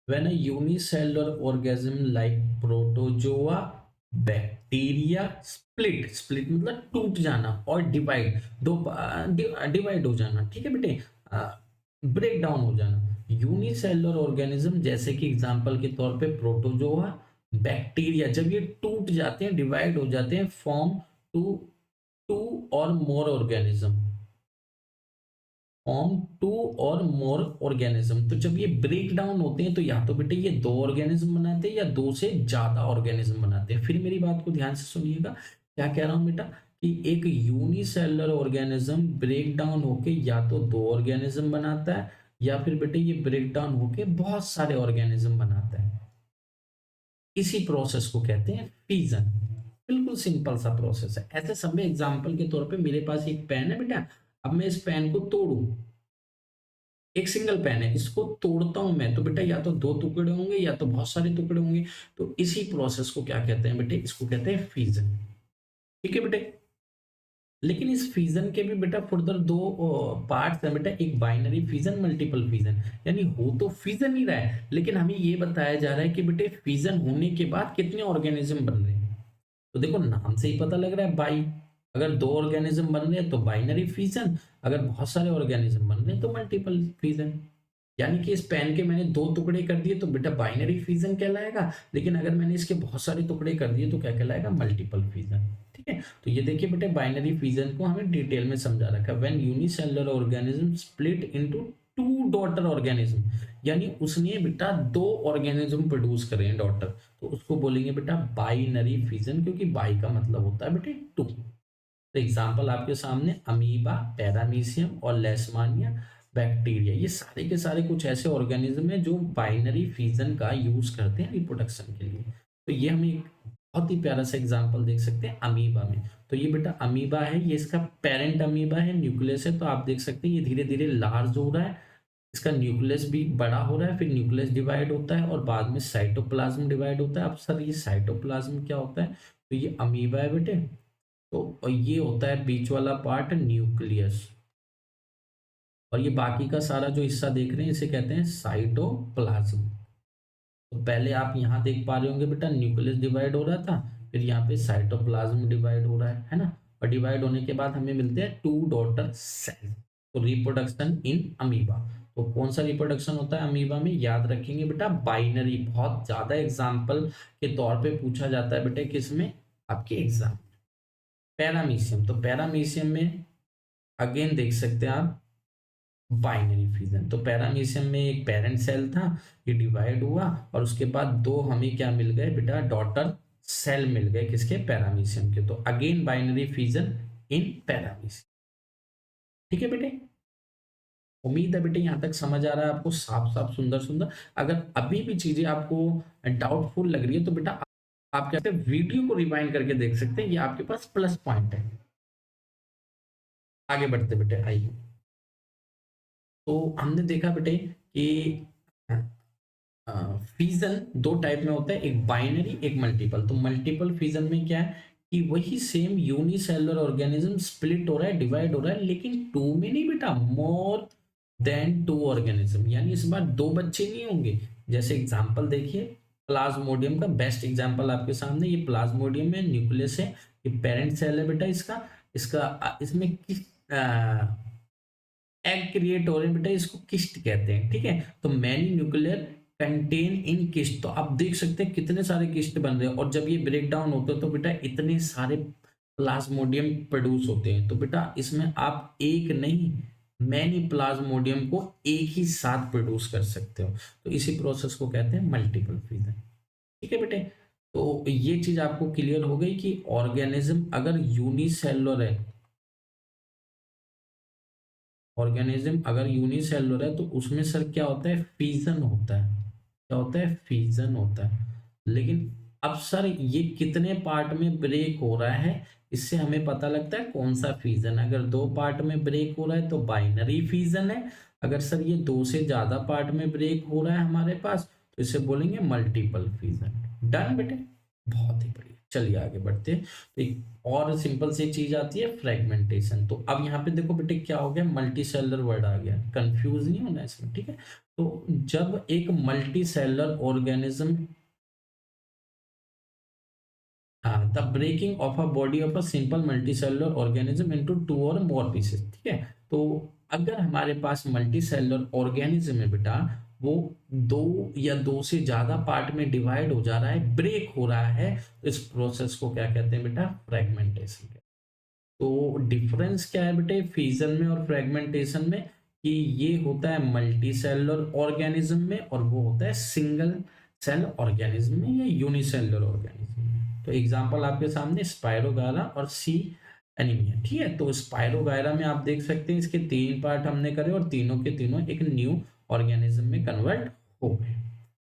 when a unicellular organism like protozoa, bacteria split मतलब टूट जाना, और डिवाइड डिवाइड हो जाना, ठीक है बेटे, ब्रेक डाउन हो जाना। यूनिसेलुलर ऑर्गेनिज्म जैसे कि एग्जांपल के तौर पे प्रोटोजोआ, बैक्टीरिया, जब ये टूट जाते हैं, डिवाइड हो जाते हैं, form to to or more organism, form to or more organism. तो जब ये ब्रेक डाउन होते हैं तो या तो बेटे ये दो ऑर्गेनिज्म बनाते हैं या दो से ज्यादा ऑर्गेनिज्म बनाते हैं। फिर मेरी बात को ध्यान से सुनिएगा, क्या कह रहा हूं बेटा, कि एक यूनिसेलुलर ऑर्गेनिज्म ब्रेक डाउन होके या तो दो ऑर्गेनिज्म बनाता है, या फिर बेटे ये ब्रेक डाउन होके बहुत सारे ऑर्गेनिज्म बनाता है। इसी प्रोसेस को कहते हैं फीजन। बिल्कुल सिंपल सा प्रोसेस है। ऐसे समय एग्जांपल के तौर पे मेरे पास एक पेन है बेटा, अब मैं इस पेन को तोड़ू, एक सिंगल पेन है, इसको तोड़ता हूं मैं, तो बेटा या तो दो टुकड़े होंगे या तो बहुत सारे टुकड़े होंगे। तो इसी प्रोसेस को क्या कहते हैं बेटे, इसको कहते हैं फीजन। ठीक है बेटे, लेकिन इस फीजन के भी बेटा फर्दर दो पार्ट्स हैं बेटा, एक बाइनरी फीजन, मल्टीपल फीजन। यानी हो तो फीजन ही रहा है, लेकिन हमें ये बताया जा रहा है कि बेटे फीजन होने के बाद कितने ऑर्गेनिज्म बन रहे हैं। तो देखो नाम से ही पता लग रहा है बाई, अगर दो ऑर्गेनिज्म बन रहे हैं तो बाइनरी फीजन, अगर बहुत सारे ऑर्गेनिज्म बन रहे हैं तो मल्टीपल फीजन। यानी कि इस पेन के मैंने दो टुकड़े कर दिए तो बेटा बाइनरी फीजन कहलाएगा, लेकिन अगर मैंने इसके बहुत सारे टुकड़े कर दिए तो क्या कहलाएगा, मल्टीपल फीजन। ठीक है, तो ये देखिए बेटे बाइनरी फीजन को हमें डिटेल में समझा रखा है। When unicellular organism split into two daughter organism, यानी उसने बेटा दो ऑर्गेनिज्म प्रोड्यूस करे हैं डॉटर, तो उसको बोलेंगे बेटा बाइनरी फीजन, क्योंकि बाई का मतलब होता है बेटे टू। तो एग्जाम्पल आपके सामने अमीबा, पैरामीशियम और लेशमानिया, बैक्टीरिया, ये सारे के सारे कुछ ऐसे ऑर्गेनिज्म हैं जो बाइनरी फ्यूजन का यूज करते हैं रिप्रोडक्शन के लिए। तो ये हम एक बहुत ही प्यारा सा एग्जांपल देख सकते हैं अमीबा में। तो ये बेटा अमीबा है, ये इसका पेरेंट अमीबा है, न्यूक्लियस है, तो आप देख सकते हैं ये धीरे धीरे लार्ज हो रहा है, इसका न्यूक्लियस भी बड़ा हो रहा है, फिर न्यूक्लियस डिवाइड होता है और बाद में साइटोप्लाज्म डिवाइड होता है। अब सर ये साइटोप्लाज्म क्या होता है, तो ये अमीबा है बेटे, तो ये होता है बीच वाला पार्ट न्यूक्लियस, और ये बाकी का सारा जो हिस्सा देख रहे हैं इसे कहते हैं साइटोप्लाज्म। तो पहले आप यहाँ देख पा रहे होंगे बेटा न्यूक्लियस डिवाइड हो रहा था, फिर यहाँ पे साइटोप्लाज्म डिवाइड हो रहा है ना, और डिवाइड होने के बाद हमें मिलते हैं टू डॉटर सेल। तो रिप्रोडक्शन इन अमीबा, तो कौन सा रिप्रोडक्शन होता है अमीबा में, याद रखेंगे बेटा बाइनरी। बहुत ज्यादा एग्जाम्पल के तौर पे पूछा जाता है बेटे किसमें, आपके एग्जाम। पैरामीशियम, तो पैरामीशियम में अगेन देख सकते हैं आप बाइनरी फिजन। तो पैरामीशियम में एक पेरेंट सेल था, ये डिवाइड हुआ और उसके बाद दो हमें क्या मिल गए बेटा, डॉटर सेल मिल गए, किसके, पैरामीशियम के। तो अगेन बाइनरी फिजन इन पैरामीशियम। ठीक है बेटे, उम्मीद है बेटे यहाँ तक समझ आ रहा है आपको, साफ साफ सुंदर सुंदर। अगर अभी भी चीजें आपको डाउटफुल लग रही है तो बेटा आप क्या करते हैं, वीडियो को रिवाइंड करके देख सकते हैं, ये आपके पास प्लस पॉइंट है। आगे बढ़ते बेटे, आइए। तो हमने देखा बेटे कि फिजन दो टाइप में होता है, एक बाइनरी एक मल्टीपल। तो मल्टीपल फिजन में क्या है कि वही सेम यूनिसेलुलर ऑर्गेनिज्म स्प्लिट हो रहा है, डिवाइड हो रहा है, लेकिन टू में नहीं बेटा, मोर देन टू ऑर्गेनिज्म, यानी इस बार दो बच्चे नहीं होंगे। जैसे एग्जांपल देखिए, प्लाज्मोडियम का बेस्ट एग्जांपल आपके सामने, ये प्लाज्मोडियम है, न्यूक्लियस है, ये पेरेंट सेल है बेटा इसका। इसमें किस एग क्रिएट हो रहे हैं बेटा, इसको किस्ट कहते हैं। ठीक है, तो many nuclear contain in KIST, तो आप देख सकते हैं कितने सारे किस्ट बन रहे हैं, और जब ये ब्रेक डाउन होते हैं तो बेटा इतने सारे प्लाज्मोडियम प्रोड्यूस होते हैं। तो बेटा इसमें आप एक नहीं, मैनी प्लाज्मोडियम को एक ही साथ प्रोड्यूस कर सकते हो, तो इसी प्रोसेस को कहते हैं मल्टीपल फ्यूजन। ठीक है बेटे, तो ये चीज आपको क्लियर हो गई कि ऑर्गेनिज्म अगर यूनिसेलुलर है, ऑर्गेनिज्म अगर यूनिसेलुलर है तो उसमें सर क्या होता है, फीजन होता है। क्या होता है, फीजन होता है। लेकिन अब सर ये कितने पार्ट में ब्रेक हो रहा है, इससे हमें पता लगता है कौन सा फीजन। अगर दो पार्ट में ब्रेक हो रहा है तो बाइनरी फीजन है। अगर सर ये दो से ज्यादा पार्ट में ब्रेक हो रहा है हमारे पास, तो इसे बोलेंगे मल्टीपल फीजन। डन बेटे, बहुत ही बढ़िया। चलिए आगे बढ़ते हैं। तो एक और सिंपल सी चीज आती है, फ्रेगमेंटेशन। तो अब यहाँ पे देखो बेटे क्या हो गया, मल्टी सेलर वर्ड आ गया, कंफ्यूज नहीं होना इसमें। ठीक है, तो जब एक multi cellular organism, the breaking of a body of a simple multi cellular organism into two or more pieces. ठीक है, तो अगर हमारे पास मल्टी सेलर ऑर्गेनिज्म है बेटा, वो दो या दो से ज्यादा पार्ट में डिवाइड हो जा रहा है, ब्रेक हो रहा है, तो इस प्रोसेस को क्या कहते हैं बेटा, फ्रेगमेंटेशन। तो डिफरेंस क्या है बेटे फ्यूजन में और फ्रेगमेंटेशन में, कि ये होता है मल्टी सेलुलर ऑर्गेनिज्म में और वो होता है सिंगल सेल ऑर्गेनिज्म में या यूनिसेलुलर ऑर्गेनिज्म में। तो एग्जांपल आपके सामने स्पाइरोगायरा और सी एनीमिया। ठीक है, तो स्पाइरोगायरा में आप देख सकते हैं इसके तीन पार्ट हमने करे और तीनों के तीनों एक न्यू ऑर्गेनिज्म में कन्वर्ट हो गए।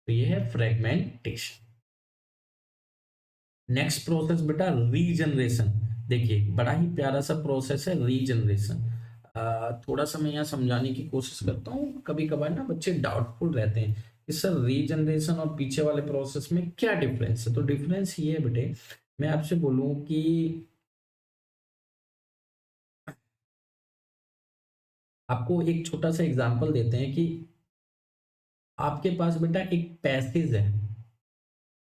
तो ये है फ्रेगमेंटेशन। नेक्स्ट प्रोसेस बेटा रीजनरेशन। देखिए बड़ा ही प्यारा सा प्रोसेस है रीजनरेशन। थोड़ा सा मैं यहाँ समझाने की कोशिश करता हूँ, कभी कभार ना बच्चे डाउटफुल रहते हैं कि सर रीजनरेशन और पीछे वाले प्रोसेस में क्या डिफरेंस है। तो डिफरेंस ये है बेटे, मैं आपसे बोलूँ कि आपको एक छोटा सा एग्जांपल देते हैं कि आपके पास बेटा एक पैसेज है।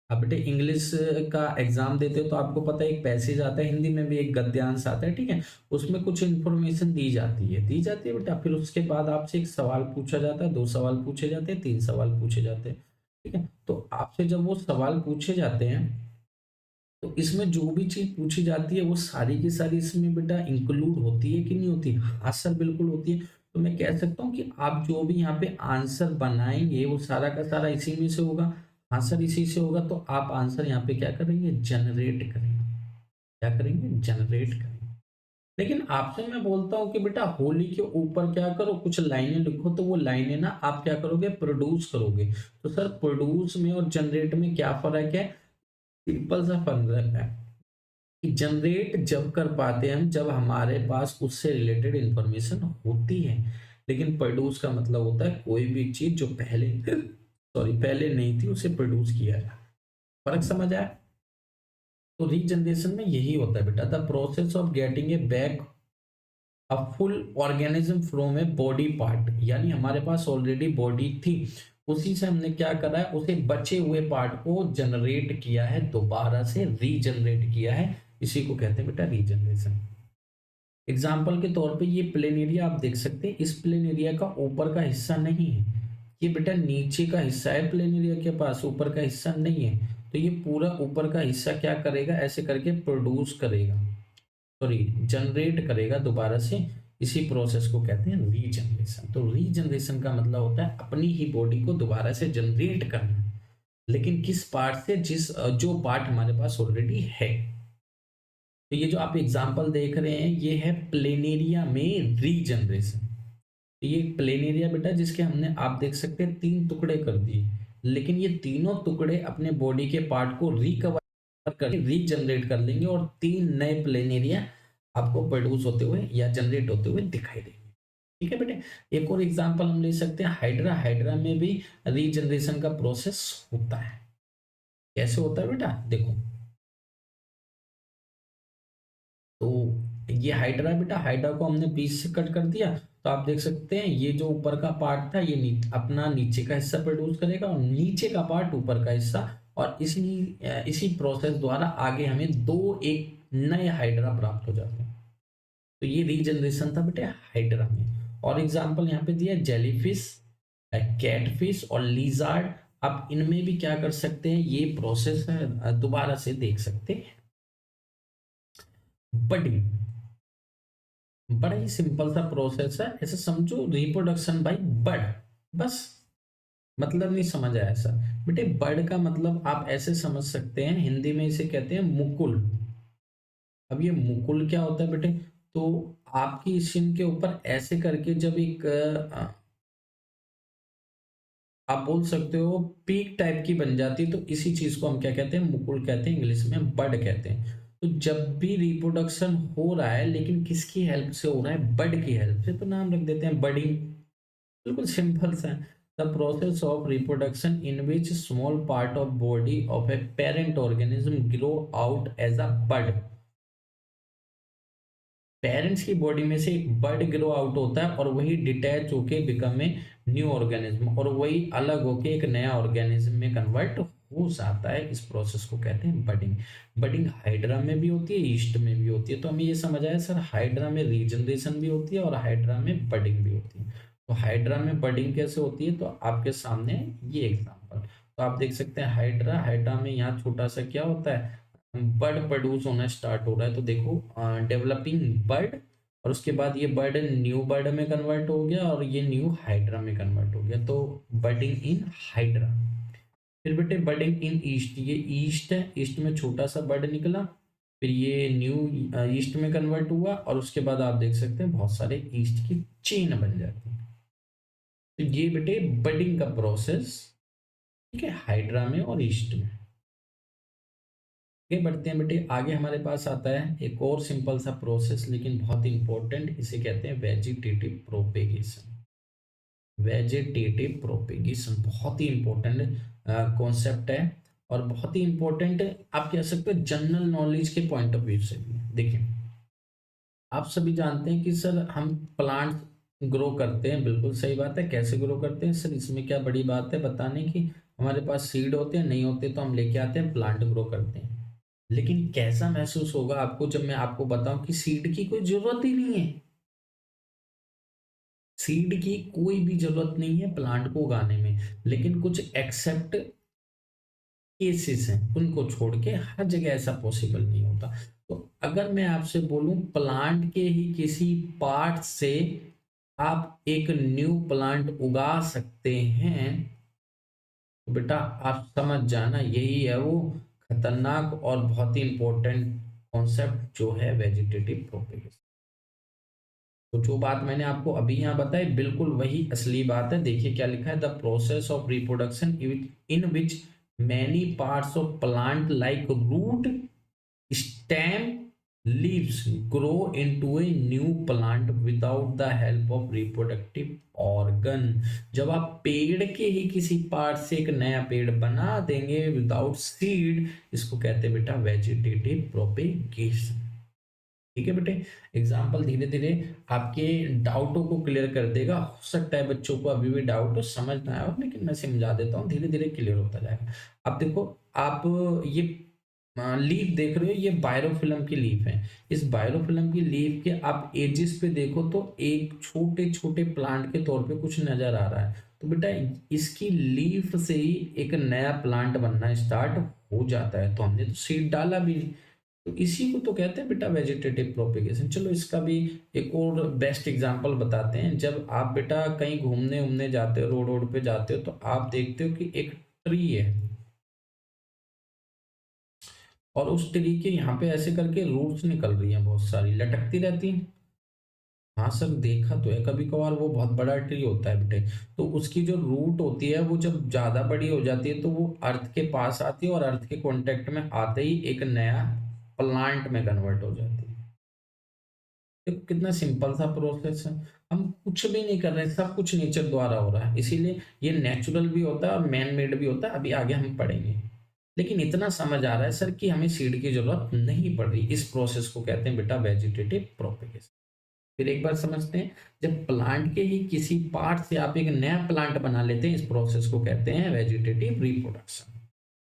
अब बेटे इंग्लिश का एग्जाम देते हो तो आपको पता है एक पैसेज आता है, हिंदी में भी एक गद्यांश आता है। ठीक है, उसमें कुछ इंफॉर्मेशन दी जाती है बेटा, फिर उसके बाद आपसे एक सवाल पूछा जाता है, दो सवाल पूछे जाते हैं, तीन सवाल पूछे जाते हैं। ठीक है, तो आपसे जब वो सवाल पूछे जाते हैं तो इसमें जो भी चीज पूछी जाती है वो सारी की सारी इसमें बेटा इंक्लूड होती है कि नहीं होती। हाँ सर बिल्कुल होती है। तो मैं कह सकता हूँ कि आप जो भी यहाँ पे आंसर बनाएंगे वो सारा का सारा इसी में से होगा। हाँ सर इसी से होगा, तो आप आंसर यहाँ पे क्या करेंगे, जनरेट करेंगे। क्या करेंगे, जनरेट करेंगे। लेकिन आपसे मैं बोलता हूँ कि बेटा होली के ऊपर क्या करो, कुछ लाइनें लिखो, तो वो लाइनें ना आप क्या करोगे, प्रोड्यूस करोगे। तो सर प्रोड्यूस में और जनरेट में क्या फर्क है, सिंपल सा फर्क है कि जनरेट जब कर पाते हैं हम जब हमारे पास उससे रिलेटेड इंफॉर्मेशन होती है, लेकिन प्रोड्यूस का मतलब होता है कोई भी चीज जो पहले पहले नहीं थी उसे प्रोड्यूस किया जाए। फर्क समझ आया। तो रीजनरेशन में यही होता है बेटा, the process of getting a back a full organism from a body part, यानी हमारे पास ऑलरेडी बॉडी थी, उसी से हमने क्या करा है, उसे बचे हुए पार्ट को जनरेट किया है, दोबारा से रीजनरेट किया है। इसी को कहते हैं बेटा रीजनरेशन। एग्जाम्पल के तौर पे ये प्लेन एरिया आप देख सकते हैं, इस प्लेन एरिया का ऊपर का हिस्सा नहीं है, ये बेटा नीचे का हिस्सा है प्लेन एरिया के पास, ऊपर का हिस्सा नहीं है। तो ये पूरा ऊपर का हिस्सा क्या करेगा, ऐसे करके प्रोड्यूस करेगा। सॉरी जनरेट करेगा दोबारा से, इसी प्रोसेस को कहते हैं रीजनरेशन। तो रीजनरेशन का मतलब होता है अपनी ही बॉडी को दोबारा से जनरेट करना, लेकिन किस पार्ट से, जिस जो पार्ट हमारे पास ऑलरेडी है। तो ये जो आप एग्जांपल देख रहे हैं ये है प्लेनेरिया में रीजनरेशन। तो ये प्लेनेरिया बेटा जिसके हमने आप देख सकते हैं 3 टुकड़े कर दिए, लेकिन ये तीनों टुकड़े अपने बॉडी के पार्ट को रिकवर कर रीजनरेट कर लेंगे और 3 नए प्लेनेरिया आपको प्रोड्यूस होते हुए या जनरेट होते हुए दिखाई देंगे। ठीक है बेटे। एक और एग्जांपल हम ले सकते हैं हाइड्रा। हाइड्रा में भी रीजनरेशन का प्रोसेस होता है। कैसे होता है बेटा, देखो। तो ये हाइड्रा बेटा, हाइड्रा को हमने बीच से कट कर दिया, तो आप देख सकते हैं ये जो ऊपर का पार्ट था ये अपना नीचे का हिस्सा प्रोड्यूस करेगा और नीचे का पार्ट ऊपर का हिस्सा, और इसी प्रोसेस द्वारा आगे हमें एक नए हाइड्रा प्राप्त हो जाते हैं। तो ये रीजनरेशन था बेटे हाइड्रा में। और एग्जाम्पल यहाँ पे दिया जेलीफिश, कैटफिश और लीजार्ड। आप इनमें भी क्या कर सकते हैं, ये प्रोसेस दोबारा से देख सकते हैं। बडिंग बड़ा ही सिंपल सा प्रोसेस है, ऐसे समझो रिप्रोडक्शन बाय बर्ड, बस। मतलब नहीं समझ आया सर, बेटे बर्ड का मतलब आप ऐसे समझ सकते हैं, हिंदी में इसे कहते हैं मुकुल। अब ये मुकुल क्या होता है बेटे, तो आपकी स्किन के ऊपर ऐसे करके जब एक आप बोल सकते हो पीक टाइप की बन जाती है, तो इसी चीज को हम क्या कहते हैं, मुकुल कहते हैं, इंग्लिश में बर्ड कहते हैं। तो जब भी रिप्रोडक्शन हो रहा है, लेकिन किसकी हेल्प से हो रहा है, बर्ड की हेल्प से, तो नाम रख देते हैं बर्डिंग। बिल्कुल सिंपल सा। The process of reproduction in which small part of body of a parent organism grow out as a bud. Parents की बॉडी में से एक बर्ड ग्रो आउट होता है और वही डिटैच होके बिकम ए न्यू ऑर्गेनिज्म, और वही अलग होके एक नया ऑर्गेनिज्म में कन्वर्ट हो जाता है। इस प्रोसेस को कहते हैं बडिंग। बडिंग हाइड्रा में भी होती है, ईस्ट में भी होती है। तो हमें ये समझ आया सर, हाइड्रा में रीजनरेशन भी होती है और हाइड्रा में बडिंग भी होती है। तो हाइड्रा में बडिंग कैसे होती है, तो आपके सामने ये एग्जाम्पल। तो आप देख सकते हैं हाइड्रा, हाइड्रा में यहाँ छोटा सा क्या होता है, बर्ड प्रोड्यूस होना स्टार्ट हो रहा है। तो देखो डेवलपिंग बर्ड, और उसके बाद ये बर्ड न्यू बर्ड में कन्वर्ट हो गया और ये न्यू हाइड्रा में कन्वर्ट हो गया। तो बर्डिंग इन हाइड्रा। फिर बेटे बर्डिंग इन ईस्ट, ये ईस्ट है, ईस्ट में छोटा सा बर्ड निकला, फिर ये न्यू ईस्ट में कन्वर्ट हुआ, और उसके बाद आप देख सकते हैं बहुत सारे ईस्ट की चेन बन जाती है। तो ये बेटे बर्डिंग का प्रोसेस, ठीक है, हाइड्रा में और ईस्ट में। आगे बढ़ते हैं बेटे। आगे हमारे पास आता है एक और सिंपल सा प्रोसेस, लेकिन बहुत इंपॉर्टेंट, इसे कहते हैं वेजिटेटिव प्रोपेगेशन। वेजिटेटिव प्रोपेगेशन बहुत ही इंपॉर्टेंट कॉन्सेप्ट है, और बहुत ही इंपॉर्टेंट आप कह सकते हो जनरल नॉलेज के पॉइंट ऑफ व्यू से भी। देखिए आप सभी जानते हैं कि सर हम प्लांट ग्रो करते हैं, बिल्कुल सही बात है। कैसे ग्रो करते हैं सर, इसमें क्या बड़ी बात है बताने की। हमारे पास सीड होते हैं, नहीं होते तो हम लेके आते हैं, प्लांट ग्रो करते हैं। लेकिन कैसा महसूस होगा आपको जब मैं आपको बताऊं कि सीड की कोई जरूरत ही नहीं है। सीड की कोई भी जरूरत नहीं है प्लांट को उगाने में, लेकिन कुछ एक्सेप्ट केसेस हैं, उनको छोड़ के हर जगह ऐसा पॉसिबल नहीं होता। तो अगर मैं आपसे बोलूं प्लांट के ही किसी पार्ट से आप एक न्यू प्लांट उगा सकते हैं, तो बेटा आप समझ जाना यही है वो खतरनाक और बहुत ही इंपॉर्टेंट कॉन्सेप्ट जो है वेजिटेटिव प्रोपेगेशन। तो जो बात मैंने आपको अभी यहाँ बताई बिल्कुल वही असली बात है। देखिए क्या लिखा है, the process of reproduction in which many parts of plant like root, stem, leaves grow into a new plant without the help of reproductive organ। जब आप पेड़ के ही किसी पार्ट से एक नया पेड़ बना देंगे विदाउट सीड, इसको कहते हैं बेटा वेजिटेटिव प्रोपेगेशन। ठीक है बेटे। एग्जाम्पल धीरे धीरे आपके डाउटों को क्लियर कर देगा। हो सकता है बच्चों को अभी भी डाउट हो, समझ ना आए, लेकिन मैं समझा देता हूँ, धीरे धीरे क्लियर होता जाएगा। अब देखो आप ये लीफ देख रहे हो, ये बायरोफिल्म की लीफ है। इस बायरोफिल्म की लीफ के आप एजिस पे देखो तो एक छोटे छोटे प्लांट के तौर पे कुछ नजर आ रहा है। तो बेटा इसकी लीफ से ही एक नया प्लांट बनना स्टार्ट हो जाता है। तो हमने तो सीड डाला भी नहीं, तो इसी को तो कहते हैं बेटा वेजिटेटिव प्रोपेगेशन। चलो इसका भी एक और बेस्ट एग्जांपल बताते हैं। जब आप बेटा कहीं घूमने उमने जाते हो, रोड रोड पे जाते हो, तो आप देखते हो कि एक ट्री है और उस ट्री के यहाँ पे ऐसे करके रूट्स निकल रही हैं, बहुत सारी लटकती रहती हैं। हाँ सर, देखा तो है कभी कभार, वो बहुत बड़ा ट्री होता है बेटे। तो उसकी जो रूट होती है वो जब ज्यादा बड़ी हो जाती है तो वो अर्थ के पास आती है और अर्थ के कांटेक्ट में आते ही एक नया प्लांट में कन्वर्ट हो जाती है। देखो कितना सिंपल सा प्रोसेस है। हम कुछ भी नहीं कर रहे, सब कुछ नेचर द्वारा हो रहा है, इसीलिए ये नेचुरल भी होता है और मैन मेड भी होता है। अभी आगे हम पढ़ेंगे। लेकिन इतना समझ आ रहा है सर कि हमें सीड की जरूरत नहीं पड़ रही। इस प्रोसेस को कहते हैं बेटा वेजिटेटिव प्रोपेगेशन। फिर एक बार समझते हैं, जब प्लांट के ही किसी पार्ट से आप एक नया प्लांट बना लेते हैं, इस प्रोसेस को कहते हैं वेजिटेटिव रिप्रोडक्शन।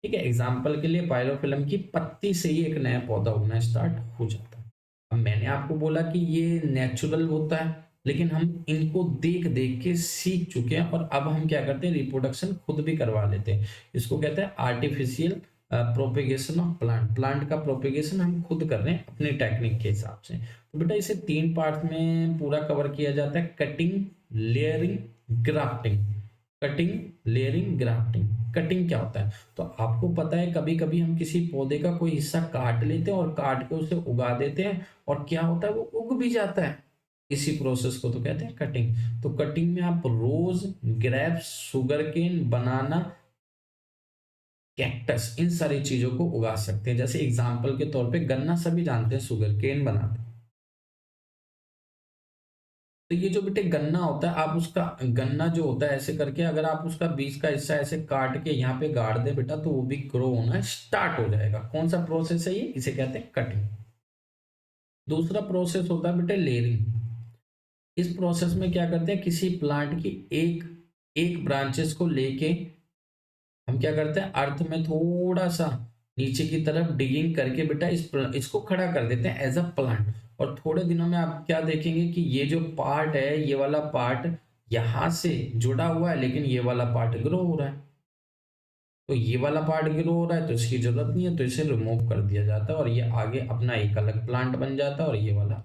ठीक है, एग्जाम्पल के लिए पायरोफिल्म की पत्ती से ही एक नया पौधा उगना स्टार्ट हो जाता है। अब मैंने आपको बोला कि ये नेचुरल होता है, लेकिन हम इनको देख देख के सीख चुके हैं और अब हम क्या करते हैं, रिप्रोडक्शन खुद भी करवा लेते हैं। इसको कहते हैं artificial propagation of plant. Plant का प्रोपेगेशन हम खुद कर रहे हैं अपनी टेक्निक के हिसाब से। तो बेटा इसे 3 पार्ट में पूरा कवर किया जाता है, cutting, layering, grafting. Cutting, layering, grafting. Cutting क्या होता है, तो आपको पता है कभी कभी हम किसी पौधे का कोई हिस्सा काट लेते हैं और काट के उसे उगा देते हैं, और क्या होता है वो उग भी जाता है। इसी प्रोसेस को तो कहते हैं कटिंग। तो कटिंग में आप रोज, ग्रेप्स, शुगर केन, बनाना, कैक्टस, इन सारी चीजों को उगा सकते हैं। जैसे एग्जाम्पल के तौर पे गन्ना सभी जानते हैं, शुगर केन बनाते हैं। तो ये जो बेटे गन्ना होता है, आप उसका गन्ना जो होता है ऐसे करके अगर आप उसका बीच का हिस्सा ऐसे काट के यहाँ पे गाड़ दे बेटा, तो वो भी ग्रो होना स्टार्ट हो जाएगा। कौन सा प्रोसेस है ये, इसे कहते हैं कटिंग। दूसरा प्रोसेस होता है बेटे लेयरिंग। इस प्रोसेस में क्या करते हैं, किसी प्लांट की एक एक ब्रांचेस को लेके हम क्या करते हैं, अर्थ में थोड़ा सा नीचे की तरफ डिगिंग करके बेटा इसको खड़ा कर देते हैं एज अ प्लांट। और थोड़े दिनों में आप क्या देखेंगे कि ये जो पार्ट है, ये वाला पार्ट यहाँ से जुड़ा हुआ है, लेकिन ये वाला पार्ट ग्रो हो रहा है। तो ये वाला पार्ट ग्रो हो रहा है तो इसकी जरूरत नहीं है, तो इसे रिमूव कर दिया जाता है और ये आगे अपना एक अलग प्लांट बन जाता है। और ये वाला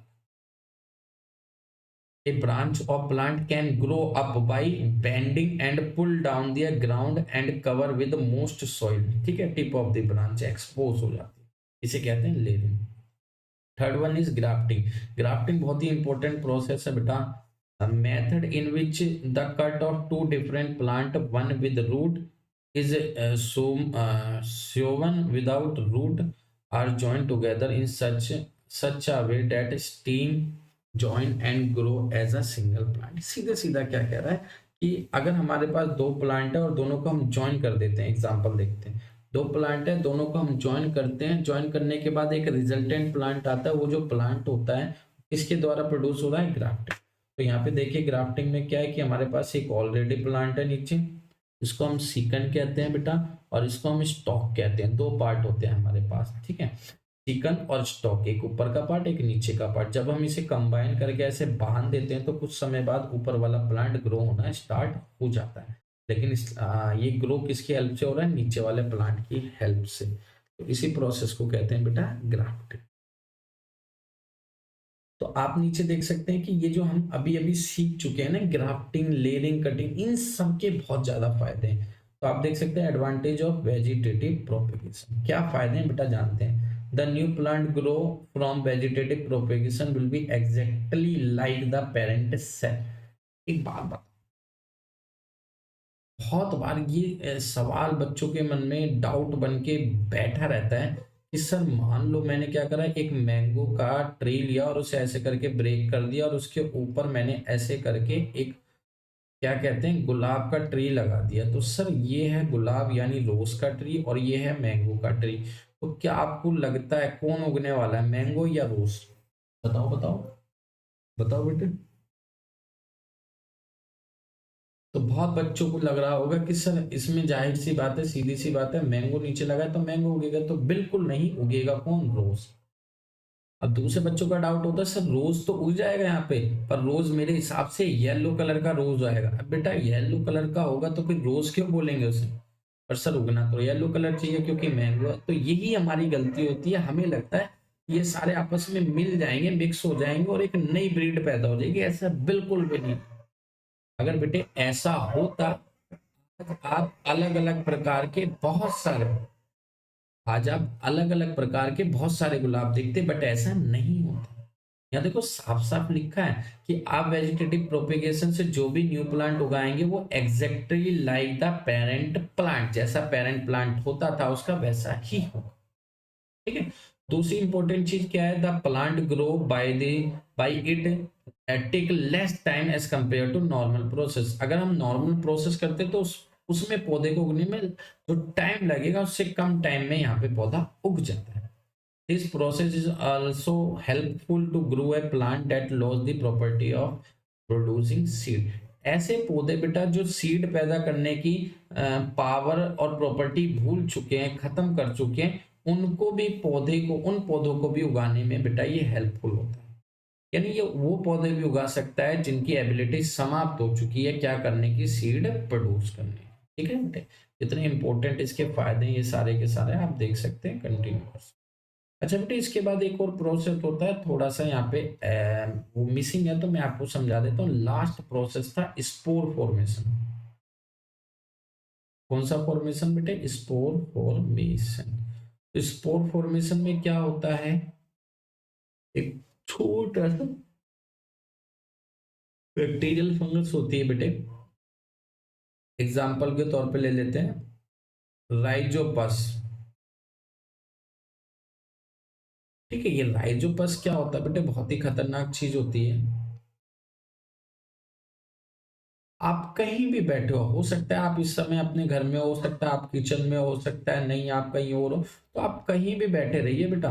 A branch of plant can grow up by bending and pull down the ground and cover with most soil। ठीक है, tip of the branch expose हो जाती है, इसे कहते हैं layering. Third one is grafting. Grafting बहुत ही इंपॉर्टेंट प्रोसेस है बेटा। Method in which the cut of two different plant, one with root is sewn without root, are joined together in such a way that stem join and grow as a single plant। सीधे सीधा क्या कह रहा है कि अगर हमारे पास 2 plant है और दोनों को हम ज्वाइन कर देते हैं, एग्जांपल देखते हैं। 2 प्लांट है, दोनों को हम ज्वाइन करते हैं, ज्वाइन करने के बाद एक रिजल्टेंट प्लांट आता है। वो जो प्लांट होता है इसके द्वारा प्रोड्यूस हो रहा है ग्राफ्टिंग। तो यहाँ पे देखिए ग्राफ्टिंग में क्या है कि हमारे पास एक ऑलरेडी प्लांट है नीचे, इसको हम सीकन कहते हैं बेटा, और इसको हम स्टॉक कहते हैं। 2 पार्ट होते हैं हमारे पास, ठीक है, सीकन और स्टॉक, एक ऊपर का पार्ट एक नीचे का पार्ट। जब हम इसे कंबाइन करके ऐसे बांध देते हैं तो कुछ समय बाद ऊपर वाला प्लांट ग्रो होना स्टार्ट हो जाता है। लेकिन ये ग्रो किसकी हेल्प से हो रहा है, नीचे वाले प्लांट की हेल्प से। तो इसी प्रोसेस को कहते हैं बेटा ग्राफ्टिंग। तो आप नीचे देख सकते हैं कि ये जो हम अभी अभी सीख चुके हैं ना, ग्राफ्टिंग, लेयरिंग, कटिंग, इन सब के बहुत ज्यादा फायदे हैं। तो आप देख सकते हैं एडवांटेज ऑफ वेजिटेटिव प्रोपेगेशन। क्या फायदे हैं बेटा जानते हैं। The new plant grow from vegetative propagation will be exactly like the parent cell. एक बात बता, बहुत बार ये सवाल बच्चों के मन में डाउट बन के बैठा रहता है कि सर मान लो मैंने क्या करा, एक मैंगो का ट्री लिया और उसे ऐसे करके ब्रेक कर दिया और उसके ऊपर मैंने ऐसे करके एक क्या कहते हैं गुलाब का ट्री लगा दिया। तो सर ये है गुलाब यानी रोज का ट्री और ये है मैंगो का ट्री। तो क्या आपको लगता है कौन उगने वाला है, मैंगो या रोज? बताओ बताओ बताओ बेटे। तो बहुत बच्चों को लग रहा होगा कि सर इसमें जाहिर सी बात है, सीधी सी बात है, मैंगो नीचे लगा है तो मैंगो उगेगा। तो बिल्कुल नहीं उगेगा, कौन, रोज। अब दूसरे बच्चों का डाउट होता है सर रोज तो उग जाएगा यहाँ पे, पर रोज मेरे हिसाब से येलो कलर का रोज आएगा। अब बेटा येलो कलर का होगा तो फिर रोज क्यों बोलेंगे उसे, पर सर उगना तो येलो कलर चाहिए क्योंकि मैंगो है। तो यही हमारी गलती होती है, हमें लगता है ये सारे आपस में मिल जाएंगे, मिक्स हो जाएंगे और एक नई ब्रीड पैदा हो जाएगी, ऐसा बिल्कुल भी नहीं। अगर बेटे ऐसा होता तो आप अलग अलग प्रकार के बहुत सारे, आज आप अलग अलग प्रकार के बहुत सारे गुलाब देखते, बट ऐसा नहीं होता। यहाँ देखो साफ साफ लिखा है कि आप वेजिटेटिव प्रोपेगेशन से जो भी न्यू प्लांट उगाएंगे वो exactly like the parent plant, जैसा पेरेंट प्लांट होता था उसका वैसा ही होगा। ठीक है। दूसरी इंपॉर्टेंट चीज क्या है, the plant grow by it take less time as compare to normal process. अगर हम नॉर्मल प्रोसेस करते तो उसमें पौधे को उगने में जो टाइम लगेगा उससे कम टाइम में यहाँ पे पौधा उग जाता है। This process is also helpful to grow a plant that loss the property of producing seed. ऐसे पौधे बेटा जो सीड पैदा करने की पावर और प्रॉपर्टी भूल चुके हैं, खत्म कर चुके हैं, उनको भी पौधे को, उन पौधों को भी उगाने में बेटा ये हेल्पफुल होता है। यानी ये वो पौधे भी उगा सकता है जिनकी एबिलिटी समाप्त हो चुकी है क्या करने की, सीड प्रोड्यूस करने की। ठीक है बेटे, इतने इंपॉर्टेंट इसके फायदे ये सारे के सारे आप देख सकते हैं, कंटिन्यू कर सकते हैं। अच्छा बेटे, इसके बाद एक और प्रोसेस होता है, थोड़ा सा यहाँ पे वो मिसिंग है तो मैं आपको समझा देता हूँ। लास्ट प्रोसेस था स्पोर फॉर्मेशन। कौन सा फॉर्मेशन बेटे, स्पोर फॉर्मेशन। तो स्पोर फॉर्मेशन में क्या होता है, एक छोटा सा बैक्टीरियल फंगस होती है बेटे। एग्जाम्पल के तौर पे ले लेते हैं राइजोपस। ठीक है, ये राइजोपस क्या होता है बेटे, बहुत ही खतरनाक चीज होती है। आप कहीं भी बैठे हो सकता है आप इस समय अपने घर में हो सकता है आप किचन में हो सकता है नहीं आप कहीं और हो, तो आप कहीं भी बैठे रहिए बेटा,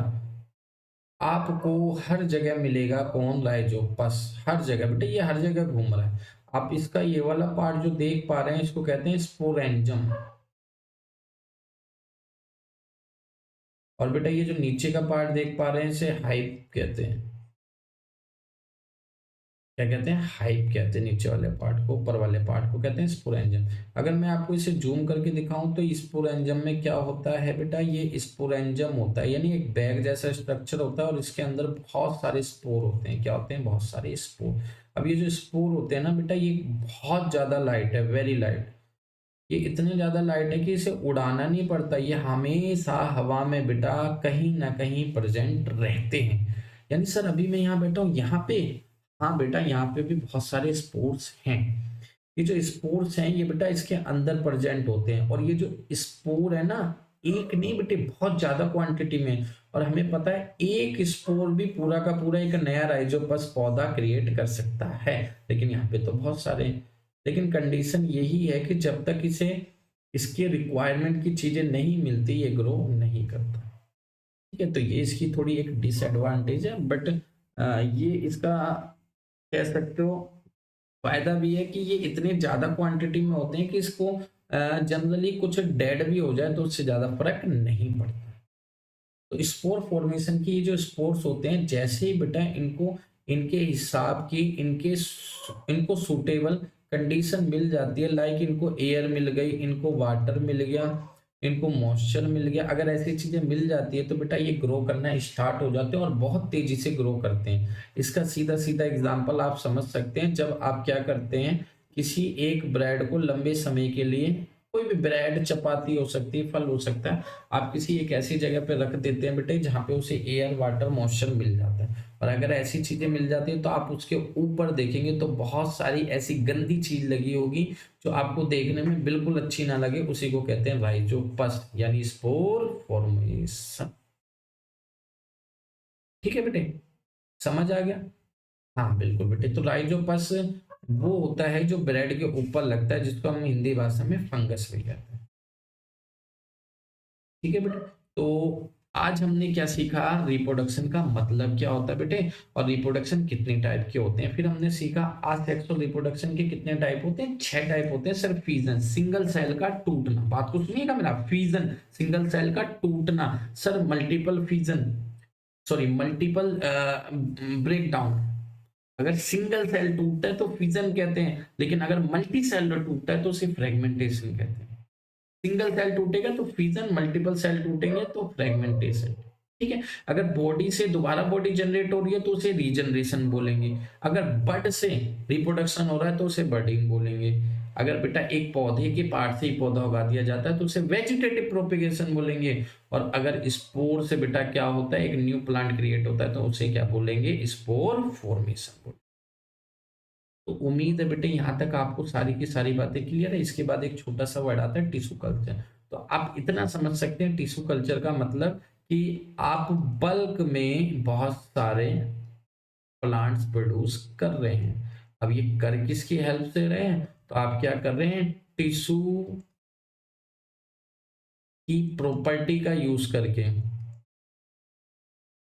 आपको हर जगह मिलेगा कौन, राइजोपस। हर जगह बेटा, ये हर जगह घूम रहा है। आप इसका ये वाला पार्ट जो देख पा रहे हैं इसको कहते हैं स्पोरेंजम। और बेटा ये जो नीचे का पार्ट देख पा रहे हैं इसे हाइप कहते हैं। क्या कहते हैं, हाइप कहते हैं नीचे वाले पार्ट को, ऊपर वाले पार्ट को कहते हैं स्पोरेंजम। अगर मैं आपको इसे जूम करके दिखाऊं तो स्पोरेंजम में क्या होता है बेटा, ये स्पोरेंजम होता है, यानी एक बैग जैसा स्ट्रक्चर होता है और इसके अंदर बहुत सारे स्पोर होते हैं। क्या होते हैं, बहुत सारे स्पोर। अब ये जो स्पोर होते हैं ना बेटा, ये बहुत ज्यादा लाइट है, वेरी लाइट। ये इतने ज्यादा लाइट है कि इसे उड़ाना नहीं पड़ता, ये हमेशा हवा में बेटा कहीं ना कहीं प्रेजेंट रहते हैं। यानी सर अभी मैं यहाँ बैठा हूँ यहाँ पे, हाँ बेटा यहाँ पे भी बहुत सारे स्पोर्ट्स हैं। ये जो स्पोर्ट्स हैं ये बेटा इसके अंदर प्रेजेंट होते हैं, और ये जो स्पोर है ना, एक नहीं बेटे बहुत ज्यादा क्वांटिटी में। और हमें पता है एक स्पोर भी पूरा का पूरा एक नया राइजोपस पौधा क्रिएट कर सकता है, लेकिन यहाँ पे तो बहुत सारे हैं। लेकिन कंडीशन यही है कि जब तक इसे इसके रिक्वायरमेंट की चीजें नहीं मिलती ये ग्रो नहीं करता। ठीक है, तो ये इसकी थोड़ी एक डिसएडवांटेज है, बट ये इसका कह सकते हो फायदा भी है कि ये इतने ज्यादा क्वांटिटी में होते हैं कि इसको जनरली कुछ डेड भी हो जाए तो उससे ज्यादा फर्क नहीं पड़ता। तो स्पोर फॉर्मेशन की ये जो स्पोर्स होते हैं, जैसे ही बेटा इनको इनके हिसाब की इनको सूटेबल कंडीशन मिल जाती है, लाइक इनको एयर मिल गई, इनको वाटर मिल गया, इनको मॉइस्चर मिल गया, अगर ऐसी चीजें मिल जाती है तो बेटा ये ग्रो करना स्टार्ट हो जाते हैं और बहुत तेजी से ग्रो करते हैं। इसका सीधा सीधा एग्जांपल आप समझ सकते हैं, जब आप क्या करते हैं, किसी एक ब्रेड को लंबे समय के लिए, कोई भी ब्रेड चपाती हो सकती है, फल हो सकता है, आप किसी एक ऐसी जगह पे रख देते हैं बेटे जहाँ पे उसे एयर वाटर मॉइस्चर मिल जाता है। और अगर ऐसी चीजें मिल जाती है तो आप उसके ऊपर देखेंगे तो बहुत सारी ऐसी गंदी चीज लगी होगी जो आपको देखने में बिल्कुल अच्छी ना लगे, उसी को कहते हैं राइजोपस यानी स्पोर फॉर्मेशन। ठीक है बेटे, समझ आ गया। हाँ बिल्कुल बेटे, तो राइजोपस वो होता है जो ब्रेड के ऊपर लगता है, जिसको हम हिंदी भाषा में फंगस भी कहते हैं। ठीक है बेटे, तो आज हमने क्या सीखा, रिप्रोडक्शन का मतलब क्या होता है बेटे, और रिप्रोडक्शन कितने टाइप के होते हैं। फिर हमने सीखा असेक्सुअल रिप्रोडक्शन के कितने टाइप होते हैं, 6 टाइप होते हैं सर। फीजन, सिंगल सेल का टूटना, बात को सुनिएगा मेरा, फीजन सिंगल सेल का टूटना sir. Multiple fission, sorry multiple break down. अगर सिंगल सेल टूटता है तो फिजन कहते हैं, लेकिन अगर मल्टी सेल टूटता है तो उसे फ्रेगमेंटेशन कहते हैं। सिंगल सेल टूटेगा तो फिजन, मल्टीपल सेल टूटेंगे तो फ्रेगमेंटेशन। ठीक है। अगर बॉडी से दोबारा बॉडी जनरेट हो रही है तो उसे रीजनरेशन बोलेंगे। अगर बड से रिप्रोडक्शन हो रहा है तो उसे बडिंग बोलेंगे। अगर बेटा एक पौधे के पार्ट से ही पौधा उगा दिया जाता है तो उसे वेजिटेटिव प्रोपेगेशन बोलेंगे। और अगर स्पोर से बेटा क्या होता है, एक न्यू प्लांट क्रिएट होता है तो उसे क्या बोलेंगे, स्पोर फॉर्मेशन बोलेंगे। तो उम्मीद है बेटे यहाँ तक आपको सारी की सारी बातें क्लियर है। इसके बाद एक छोटा सा वर्ड आता है टिश्यू कल्चर। तो आप इतना समझ सकते हैं टिश्यू कल्चर का मतलब कि आप बल्क में बहुत सारे प्लांट्स प्रोड्यूस कर रहे हैं। अब ये कर किसकी हेल्प से रहे हैं, तो आप क्या कर रहे हैं, टिश्यू की प्रॉपर्टी का यूज करके,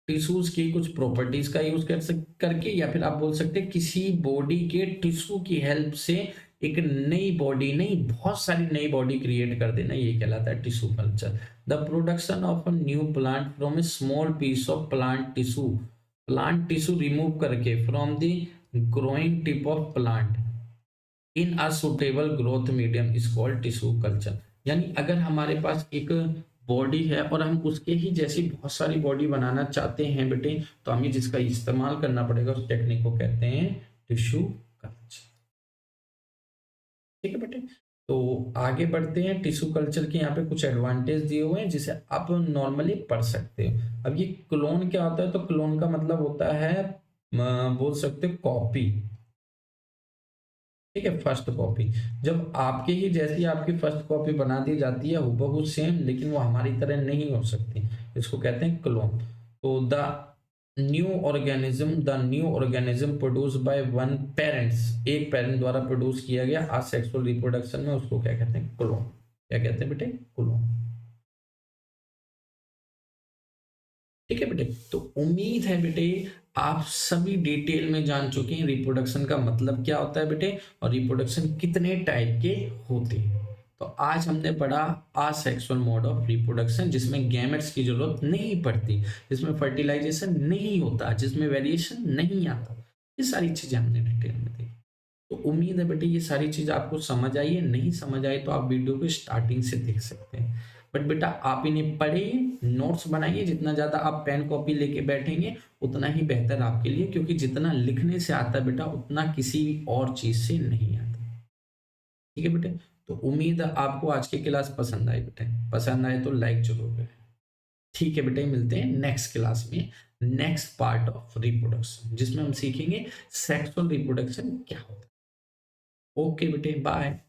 टिश्यूज की कुछ प्रॉपर्टीज का यूज करके, या फिर आप बोल सकते हैं किसी बॉडी के टिश्यू की हेल्प से एक नई बॉडी, नहीं बहुत सारी नई बॉडी क्रिएट कर देना, ये कहलाता है tissue culture. The production of a new plant from a small piece of plant tissue remove करके from the growing tip of plant in a suitable growth medium is called tissue culture. यानी अगर हमारे पास एक body है और हम उसके ही जैसी बहुत सारी बॉडी बनाना चाहते हैं बेटे, तो हमें जिसका इस्तेमाल करना पड़ेगा उस टेक्निक को कहते हैं टिश्यू कल्चर। ठीक है बेटे, तो आगे बढ़ते हैं। टिश्यू कल्चर के यहाँ पे कुछ एडवांटेज दिए हुए हैं जिसे आप नॉर्मली पढ़ सकते हो। अब ये क्लोन क्या होता है, तो क्लोन का मतलब होता है बोल सकते हो कॉपी। ठीक है, फर्स्ट कॉपी। जब आपके ही जैसी आपकी फर्स्ट कॉपी बना दी जाती है हूबहू सेम, लेकिन वो हमारी तरह नहीं हो सकती, इसको कहते हैं क्लोन। तो the new organism produce by one parents, एक पेरेंट द्वारा प्रोड्यूस किया गया असेक्सुअल रिप्रोडक्शन में, उसको क्या कहते हैं, क्लोन। क्या कहते हैं बेटे, क्लोन। ठीक है बेटे, तो उम्मीद है बेटे आप सभी डिटेल में जान चुके हैं रिप्रोडक्शन का मतलब क्या होता है बेटे, और रिप्रोडक्शन कितने टाइप के होते हैं। तो आज हमने पढ़ा असेक्सुअल मोड ऑफ रिप्रोडक्शन, जिसमें गैमेट्स की जरूरत नहीं पड़ती, जिसमें फर्टिलाइजेशन नहीं होता, जिसमें वेरिएशन नहीं आता। ये सारी चीजें हमने डिटेल में देखी। तो उम्मीद है बेटे ये सारी चीज आपको समझ आई है। नहीं समझ आई तो आप वीडियो को स्टार्टिंग से देख सकते हैं। बट बेटा आप इन्हें पढ़िए, नोट्स बनाइए। जितना ज्यादा आप पेन कॉपी लेके बैठेंगे उतना ही बेहतर आपके लिए, क्योंकि जितना लिखने से आता है बेटा उतना किसी और चीज से नहीं आता। ठीक है बेटे, तो उम्मीद है आपको आज की क्लास पसंद आई बेटे। पसंद आए तो लाइक जरूर करें। ठीक है बेटे, मिलते हैं नेक्स्ट क्लास में, नेक्स्ट पार्ट ऑफ रिप्रोडक्शन, जिसमें हम सीखेंगे सेक्सुअल रिप्रोडक्शन क्या होता है। ओके बेटे, बाय।